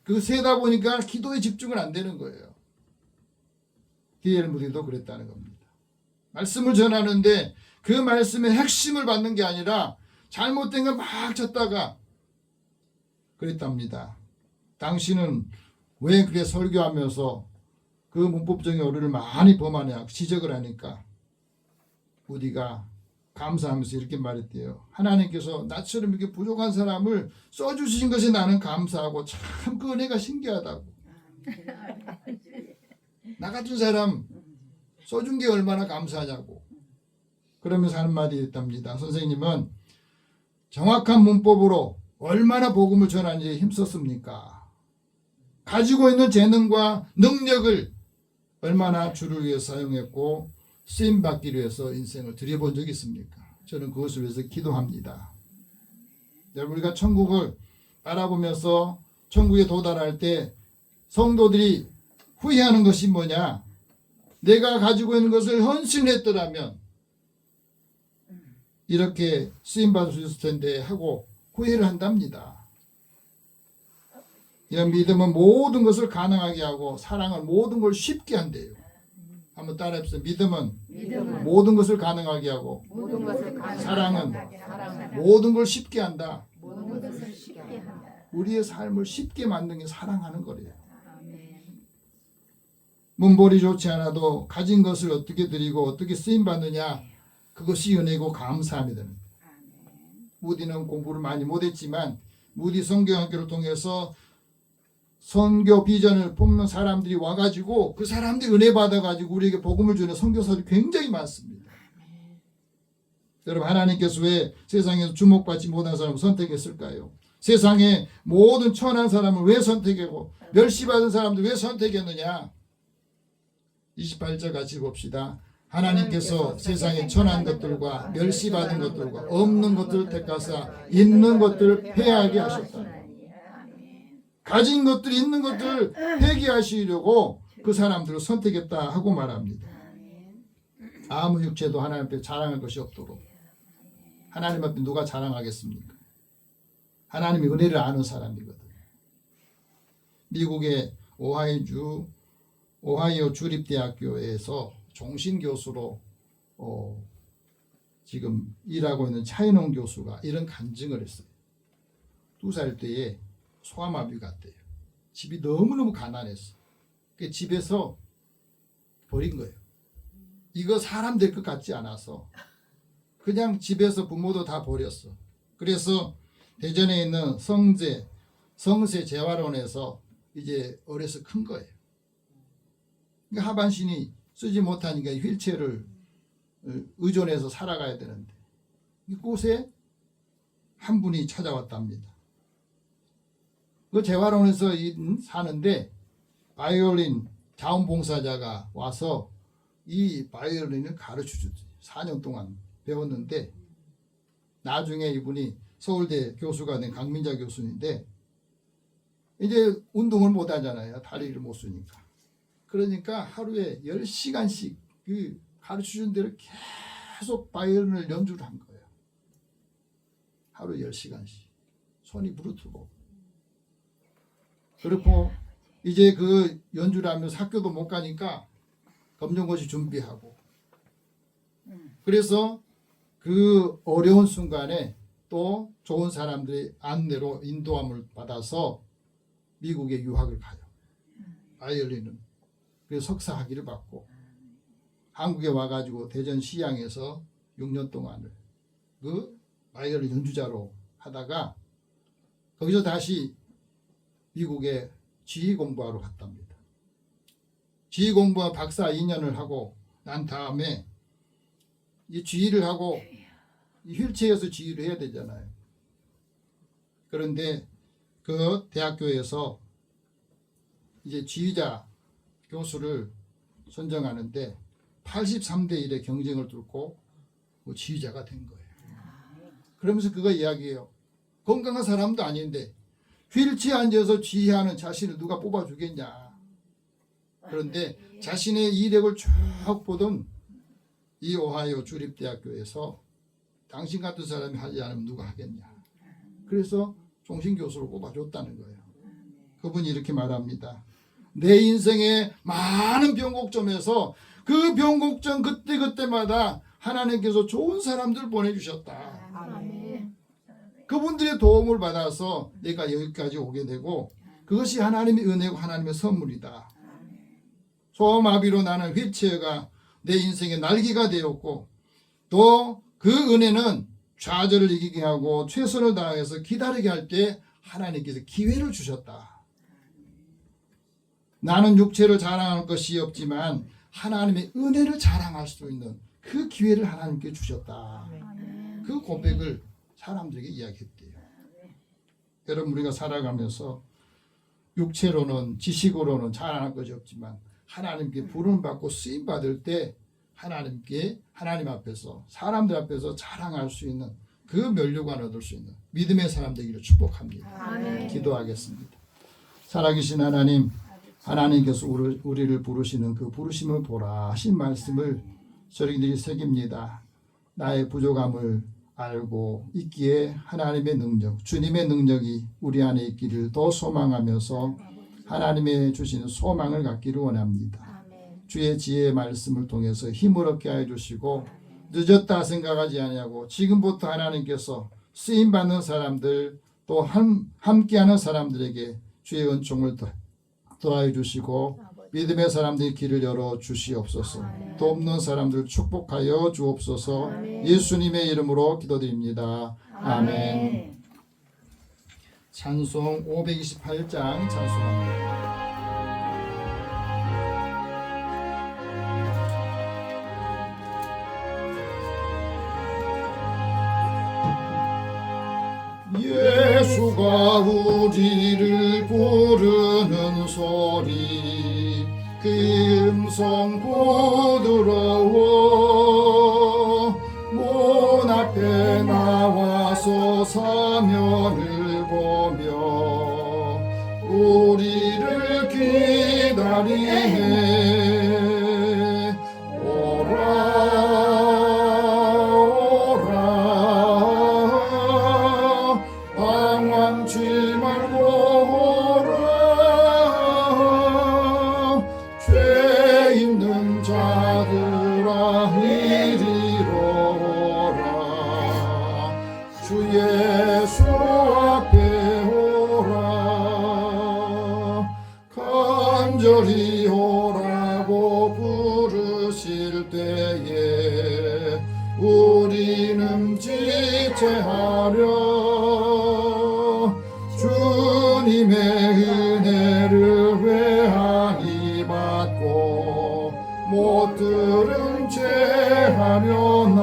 그거 세다 보니까 기도에 집중은 안 되는 거예요. D.L. 무디도 그랬다는 겁니다. 말씀을 전하는데 그 말씀의 핵심을 받는 게 아니라 잘못된 걸 막 쳤다가 그랬답니다. 당신은 왜 그렇게 설교하면서 그 문법적인 오류를 많이 범하냐 지적을 하니까 무디가 감사하면서 이렇게 말했대요. 하나님께서 나처럼 이렇게 부족한 사람을 써주신 것에 나는 감사하고 참 그 은혜가 신기하다고. 나 같은 사람 써준 게 얼마나 감사하냐고. 그러면서 하는 말이 있답니다. 선생님은 정확한 문법으로 얼마나 복음을 전하는지 힘썼습니까? 가지고 있는 재능과 능력을 얼마나 주를 위해 사용했고 쓰임받기 위해서 인생을 들여본 적이 있습니까? 저는 그것을 위해서 기도합니다. 여러분 우리가 천국을 바라보면서 천국에 도달할 때 성도들이 후회하는 것이 뭐냐? 내가 가지고 있는 것을 헌신했더라면 이렇게 쓰임받을 수 있을 텐데 하고 후회를 한답니다. 이런 믿음은 모든 것을 가능하게 하고 사랑은 모든 걸 쉽게 한대요. 한번 따라해보세요. 믿음은 모든 것을 가능하게 하고 사랑은 모든 걸 쉽게 한다. 우리의 삶을 쉽게 만드는 게 사랑하는 거래요. 문벌이 좋지 않아도 가진 것을 어떻게 드리고 어떻게 쓰임받느냐 그것이 은혜고 감사함이 되는 거예요. 무디는 공부를 많이 못했지만 무디 성경학교를 통해서 선교 비전을 뽑는 사람들이 와가지고 그 사람들이 은혜 받아가지고 우리에게 복음을 주는 선교사들이 굉장히 많습니다. 여러분, 하나님께서 왜 세상에서 주목받지 못한 사람을 선택했을까요? 세상에 모든 천한 사람을 왜 선택하고 멸시받은 사람들 왜 선택했느냐? 28절 같이 봅시다. 하나님께서 세상에 천한 것들과 멸시받은 것들과 없는 것들을 택하사 있는 것들을 폐하게 하셨다. 가진 것들, 있는 것들을 폐기하시려고 그 사람들을 선택했다 하고 말합니다. 아무 육체도 하나님 앞에 자랑할 것이 없도록. 하나님 앞에 누가 자랑하겠습니까? 하나님의 은혜를 아는 사람이거든요. 미국의 오하이오 주립대학교에서 종신교수로 지금 일하고 있는 차인홍 교수가 이런 간증을 했어요. 2살 때에 소아마비가 왔대요. 집이 너무너무 가난했어. 그 집에서 버린 거예요. 이거 사람 될 것 같지 않아서 그냥 집에서 부모도 다 버렸어. 그래서 대전에 있는 성세 재활원에서 이제 어려서 큰 거예요. 그러니까 하반신이 쓰지 못하니까 휠체어를 의존해서 살아가야 되는데 이곳에 한 분이 찾아왔답니다. 그 재활원에서 사는데 바이올린 자원봉사자가 와서 이 바이올린을 가르쳐줬어요. 4년 동안 배웠는데 나중에 이분이 서울대 교수가 된 강민자 교수인데 이제 운동을 못 하잖아요. 다리를 못 쓰니까. 그러니까 하루에 10시간씩 그 가르쳐준 대로 계속 바이올린을 연주를 한 거예요. 하루 10시간씩. 손이 부르트고. 그렇고 이제 그 연주를 하면서 학교도 못 가니까 검정고시 준비하고. 그래서 그 어려운 순간에 또 좋은 사람들의 안내로 인도함을 받아서 미국에 유학을 가요. 바이올린은. 그래서 석사 학위를 받고 한국에 와가지고 대전 시향에서 6년 동안을 그 바이올린 연주자로 하다가 거기서 다시 미국에 지휘 공부하러 갔답니다. 지휘 공부와 박사 2년을 하고 난 다음에 이 지휘를 하고 이 휠체어에서 지휘를 해야 되잖아요. 그런데 그 대학교에서 이제 지휘자 교수를 선정하는데 83대 1의 경쟁을 뚫고 지휘자가 된 거예요. 그러면서 그거 이야기해요. 건강한 사람도 아닌데 휠체어에 앉아서 지휘하는 자신을 누가 뽑아주겠냐. 그런데 자신의 이력을 쭉 보던 이 오하이오 주립대학교에서 당신 같은 사람이 하지 않으면 누가 하겠냐. 그래서 종신교수로 뽑아줬다는 거예요. 그분이 이렇게 말합니다. 내 인생의 많은 변곡점에서 그 변곡점 그때그때마다 하나님께서 좋은 사람들 보내주셨다. 아멘. 그분들의 도움을 받아서 내가 여기까지 오게 되고 그것이 하나님의 은혜고 하나님의 선물이다. 소아마비로 나는 휠체어가 내 인생의 날개가 되었고 또 그 은혜는 좌절을 이기게 하고 최선을 다해서 기다리게 할 때 하나님께서 기회를 주셨다. 나는 육체를 자랑할 것이 없지만 하나님의 은혜를 자랑할 수 있는 그 기회를 하나님께 주셨다. 그 고백을 사람들에게 이야기했대요. 여러분, 우리가 살아가면서 육체로는 지식으로는 자랑할 것이 없지만 하나님께 부름 받고 쓰임 받을 때 하나님 앞에서 사람들 앞에서 자랑할 수 있는 그 면류관 얻을 수 있는 믿음의 사람 되기를 축복합니다. 아멘. 기도하겠습니다. 살아계신 하나님, 하나님께서 우리를 부르시는 그 부르심을 보라 하신 말씀을 저희들이 새깁니다. 나의 부족함을 알고 있기에 하나님의 능력, 주님의 능력이 우리 안에 있기를 더 소망하면서 하나님의 주시는 소망을 갖기를 원합니다. 주의 지혜의 말씀을 통해서 힘을 얻게 하여 주시고 늦었다 생각하지 아니하고 지금부터 하나님께서 쓰임받는 사람들 또 함께하는 사람들에게 주의 은총을 더하여 주시고 믿음의 사람들의 길을 열어 주시옵소서. 또 없는 사람들 축복하여 주옵소서. 예수님의 이름으로 기도드립니다. 아멘. 찬송 528장 찬송합니다. 예수가 우리를 부르는 소리 그 음성 부드러워 문 앞에 나와서 사면을 보며 우리를 기다리네 방황치 말고 오라 죄 있는 자들아 이리로 오라 주 예수 앞에 오라 간절히 오라고 부르실 때에 우리는 지체하려 주님의 은혜를 회하니 받고 못 들은 채 하려나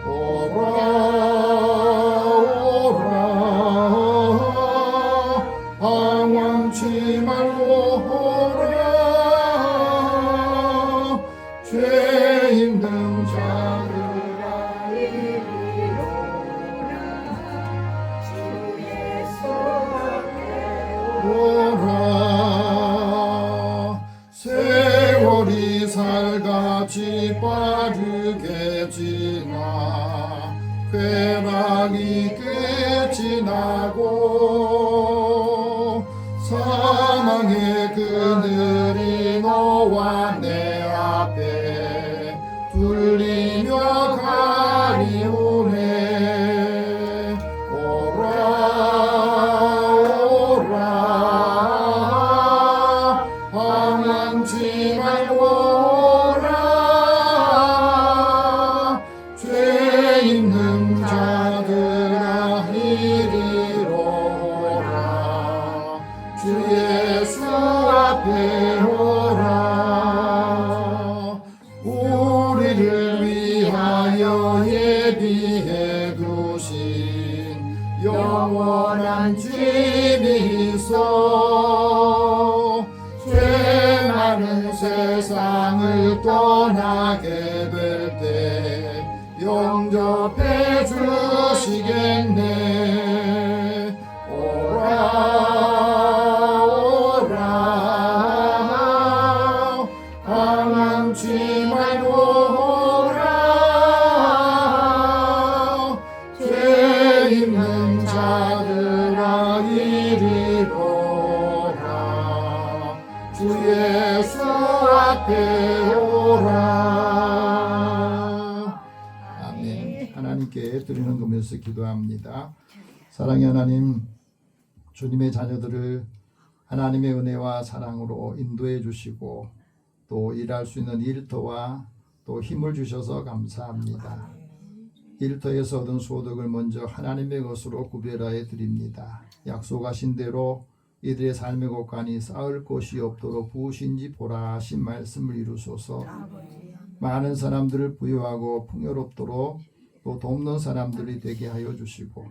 오라 오라 방황치 말고 오라 죄 있는 자들아 이리로 오라 세월이 살같이 빠르게 지나 쾌락이 끝이 나고 사망의 그늘이 너와 내 앞에 둘리며 가리오네 오라 방황치 말고 오라 죄 있는 자들아 이리로 오라 주 예수 앞에 오라 우리를 위하여 예비해 두신 영원한 집이 있어 죄 많은 세상을 떠나게 될 때 영접해 주시겠네 오라 오라 방황치 말고 오라 죄 있는 자들아 이리로 오라 주 예수 앞에 오라 아멘. 하나님께 드리는 금에서 기도합니다. 사랑의 하나님 주님의 자녀들을 하나님의 은혜와 사랑으로 인도해 주시고 또 일할 수 있는 일터와 또 힘을 주셔서 감사합니다. 일터에서 얻은 소득을 먼저 하나님의 것으로 구별하여 드립니다. 약속하신 대로 이들의 삶의 곳간이 쌓을 곳이 없도록 부으신지 보라 하신 말씀을 이루소서. 많은 사람들을 부유하고 풍요롭도록 또 돕는 사람들이 되게 하여 주시고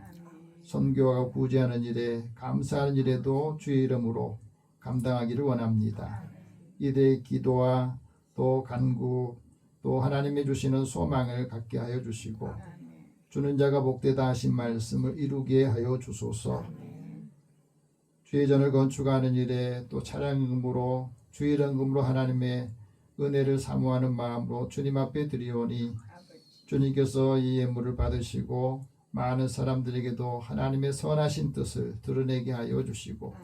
선교하고 구제하는 일에 감사하는 일에도 주의 이름으로 감당하기를 원합니다. 이들의 기도와 또 간구 또 하나님이 주시는 소망을 갖게 하여 주시고 주는 자가 복되다 하신 말씀을 이루게 하여 주소서. 주의 전을 건축하는 일에 또 차량금으로 주의 연금으로 하나님의 은혜를 사모하는 마음으로 주님 앞에 드리오니 주님께서 이 예물을 받으시고 많은 사람들에게도 하나님의 선하신 뜻을 드러내게 하여 주시고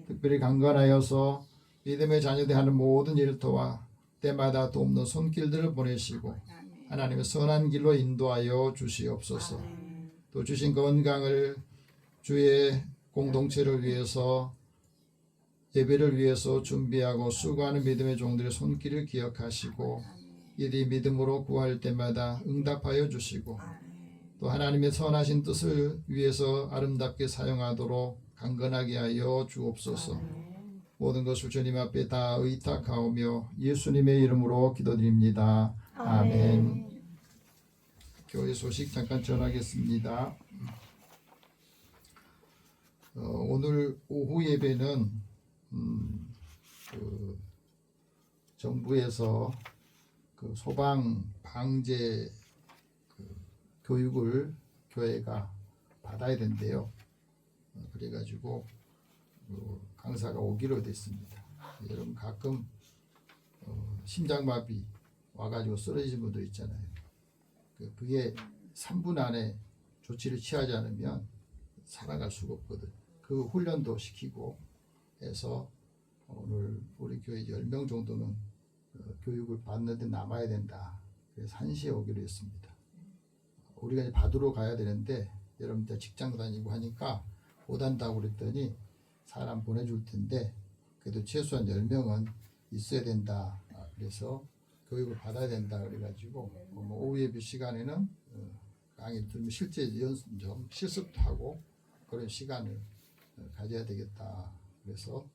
특별히 강건하여서 믿음의 자녀들 하는 모든 일터와 때마다 돕는 손길들을 보내시고 하나님의 선한 길로 인도하여 주시옵소서. 또 주신 건강을 주의 공동체를 위해서 예배를 위해서 준비하고 수고하는 믿음의 종들의 손길을 기억하시고 이들이 믿음으로 구할 때마다 응답하여 주시고 또 하나님의 선하신 뜻을 위해서 아름답게 사용하도록 강건하게 하여 주옵소서. 모든 것을 주님 앞에 다 의탁하오며 예수님의 이름으로 기도드립니다. 아멘. 교회 소식 잠깐 전하겠습니다. 오늘 오후 예배는 정부에서 소방 방제 교육을 교회가 받아야 된대요. 그래가지고 강사가 오기로 됐습니다. 여러분 가끔 심장마비 와가지고 쓰러진 분도 있잖아요. 그게 3분 안에 조치를 취하지 않으면 살아갈 수가 없거든. 그 훈련도 시키고 해서 오늘 우리 교회 10명 정도는 교육을 받는데 남아야 된다. 그래서 1시에 오기로 했습니다. 우리가 이제 받으러 가야 되는데 여러분들 직장 다니고 하니까 못 한다고 그랬더니 사람 보내줄 텐데 그래도 최소한 10명은 있어야 된다. 그래서 교육을 받아야 된다. 그래가지고 오후 예배 시간에는 강의 들으면 실제 좀 실습도 하고 그런 시간을 가져야 되겠다. 그래서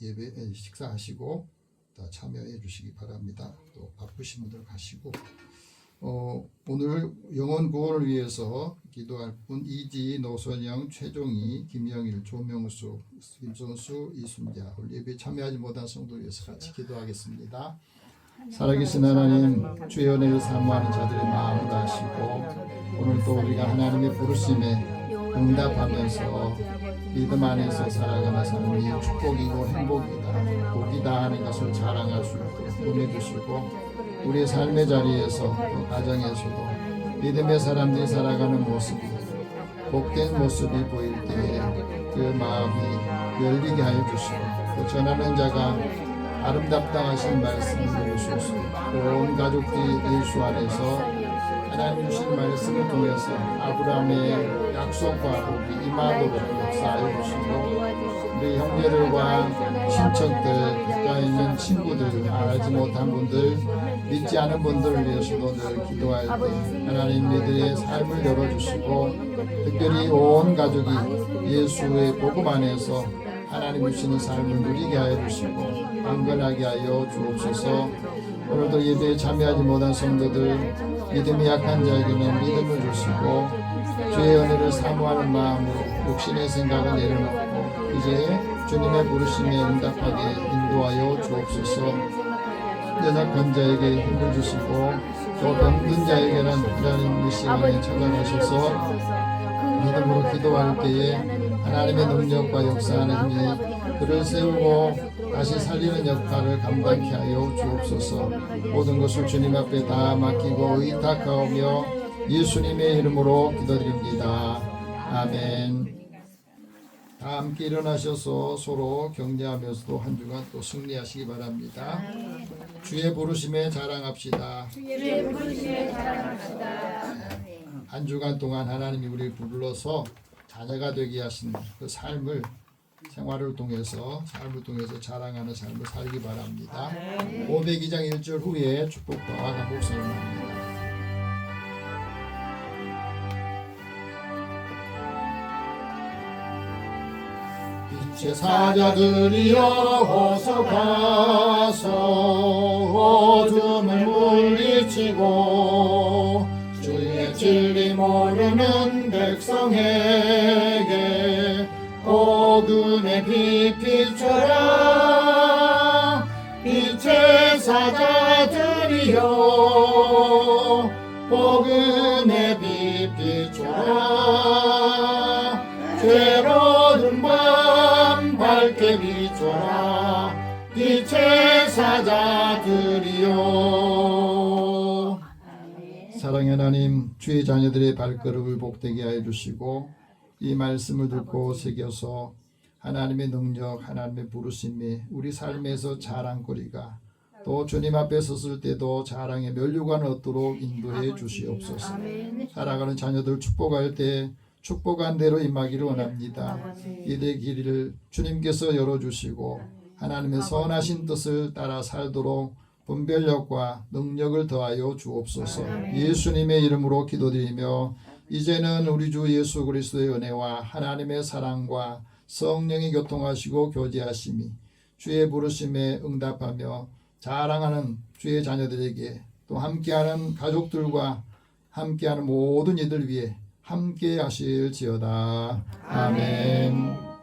예배 식사하시고 다 참여해 주시기 바랍니다. 또 바쁘신 분들 가시고 오늘 영혼 구원을 위해서 기도할 분 이지, 노선영, 최종희, 김영일, 조명수, 김선수, 이순자 오늘 예배에 참여하지 못한 성도를 위해서 같이 기도하겠습니다. 살아계신 하나님, 주의 은혜를 사모하는 자들의 마음을 아시고 오늘 또 우리가 하나님의 부르심에 응답하면서 믿음 안에서 살아가는 삶이 축복이고 행복이다, 복이다 하는 것을 자랑할 수 있도록 보내주시고 우리의 삶의 자리에서 또 가정에서도 믿음의 사람들이 살아가는 모습이 복된 모습이 보일 때에 그 마음이 열리게 하여 주시고 또 전하는 자가 아름답다 하신 말씀을 들으셔서 온 가족들이 예수 안에서 하나님 주신 말씀을 통해서 아브라함의 약속과 복이 임하도록 역사하여 주시고 우리 형제들과 친척들 가까이 있는 친구들 알지 못한 분들 믿지 않은 분들을 위해서도 늘 기도할 때 하나님 이들의 삶을 열어주시고 특별히 온 가족이 예수의 복음 안에서 하나님 주시는 삶을 누리게 하여 주시고 강건하게 하여 주옵소서. 오늘도 예배에 참여하지 못한 성도들 믿음이 약한 자에게는 믿음을 주시고 주의 은혜를 사모하는 마음으로 육신의 생각을 내려놓고 이제 주님의 부르심에 응답하게 인도하여 주옵소서. 연약한 자에게 힘을 주시고 또 병든 자에게는 하나님 이 시간에 찾아가셔서 믿음으로 기도할 때에 하나님의 능력과 역사하는 힘이 그를 세우고 다시 살리는 역할을 감당케 하여 주옵소서. 모든 것을 주님 앞에 다 맡기고 의탁하오며 예수님의 이름으로 기도드립니다. 아멘. 다 함께 일어나셔서 서로 격려하면서도 한 주간 또 승리하시기 바랍니다. 주의 부르심에 자랑합시다. 한 주간 동안 하나님이 우리를 불러서 자녀가 되게 하신 그 삶을 삶을 통해서 자랑하는 삶을 살기 바랍니다. 502장 1절 후에 축복과 간목 선언합니다. 빛의 사자들이여 어서 가서 어둠을 물리치고 주의 진리 모르는 백성에게 복음의 빛 비춰라. 빛의 사자들이여 복음의 빛 비춰라. 괴로운 밤 밝게 비춰라. 빛의 사자들이여. 사랑의 하나님, 주의 자녀들의 발걸음을 복되게 하여 주시고 이 말씀을 듣고 새겨서 하나님의 능력, 하나님의 부르심이 우리 삶에서 자랑거리가 또 주님 앞에 섰을 때도 자랑의 면류관 얻도록 인도해 주시옵소서. 살아가는 자녀들 축복할 때 축복한 대로 임하기를 원합니다. 이들의 길을 주님께서 열어주시고 하나님의 선하신 뜻을 따라 살도록 분별력과 능력을 더하여 주옵소서. 예수님의 이름으로 기도드리며 이제는 우리 주 예수 그리스도의 은혜와 하나님의 사랑과 성령이 교통하시고 교제하심이 주의 부르심에 응답하며 자랑하는 주의 자녀들에게 또 함께하는 가족들과 함께하는 모든 이들 위해 함께 하실지어다. 아멘.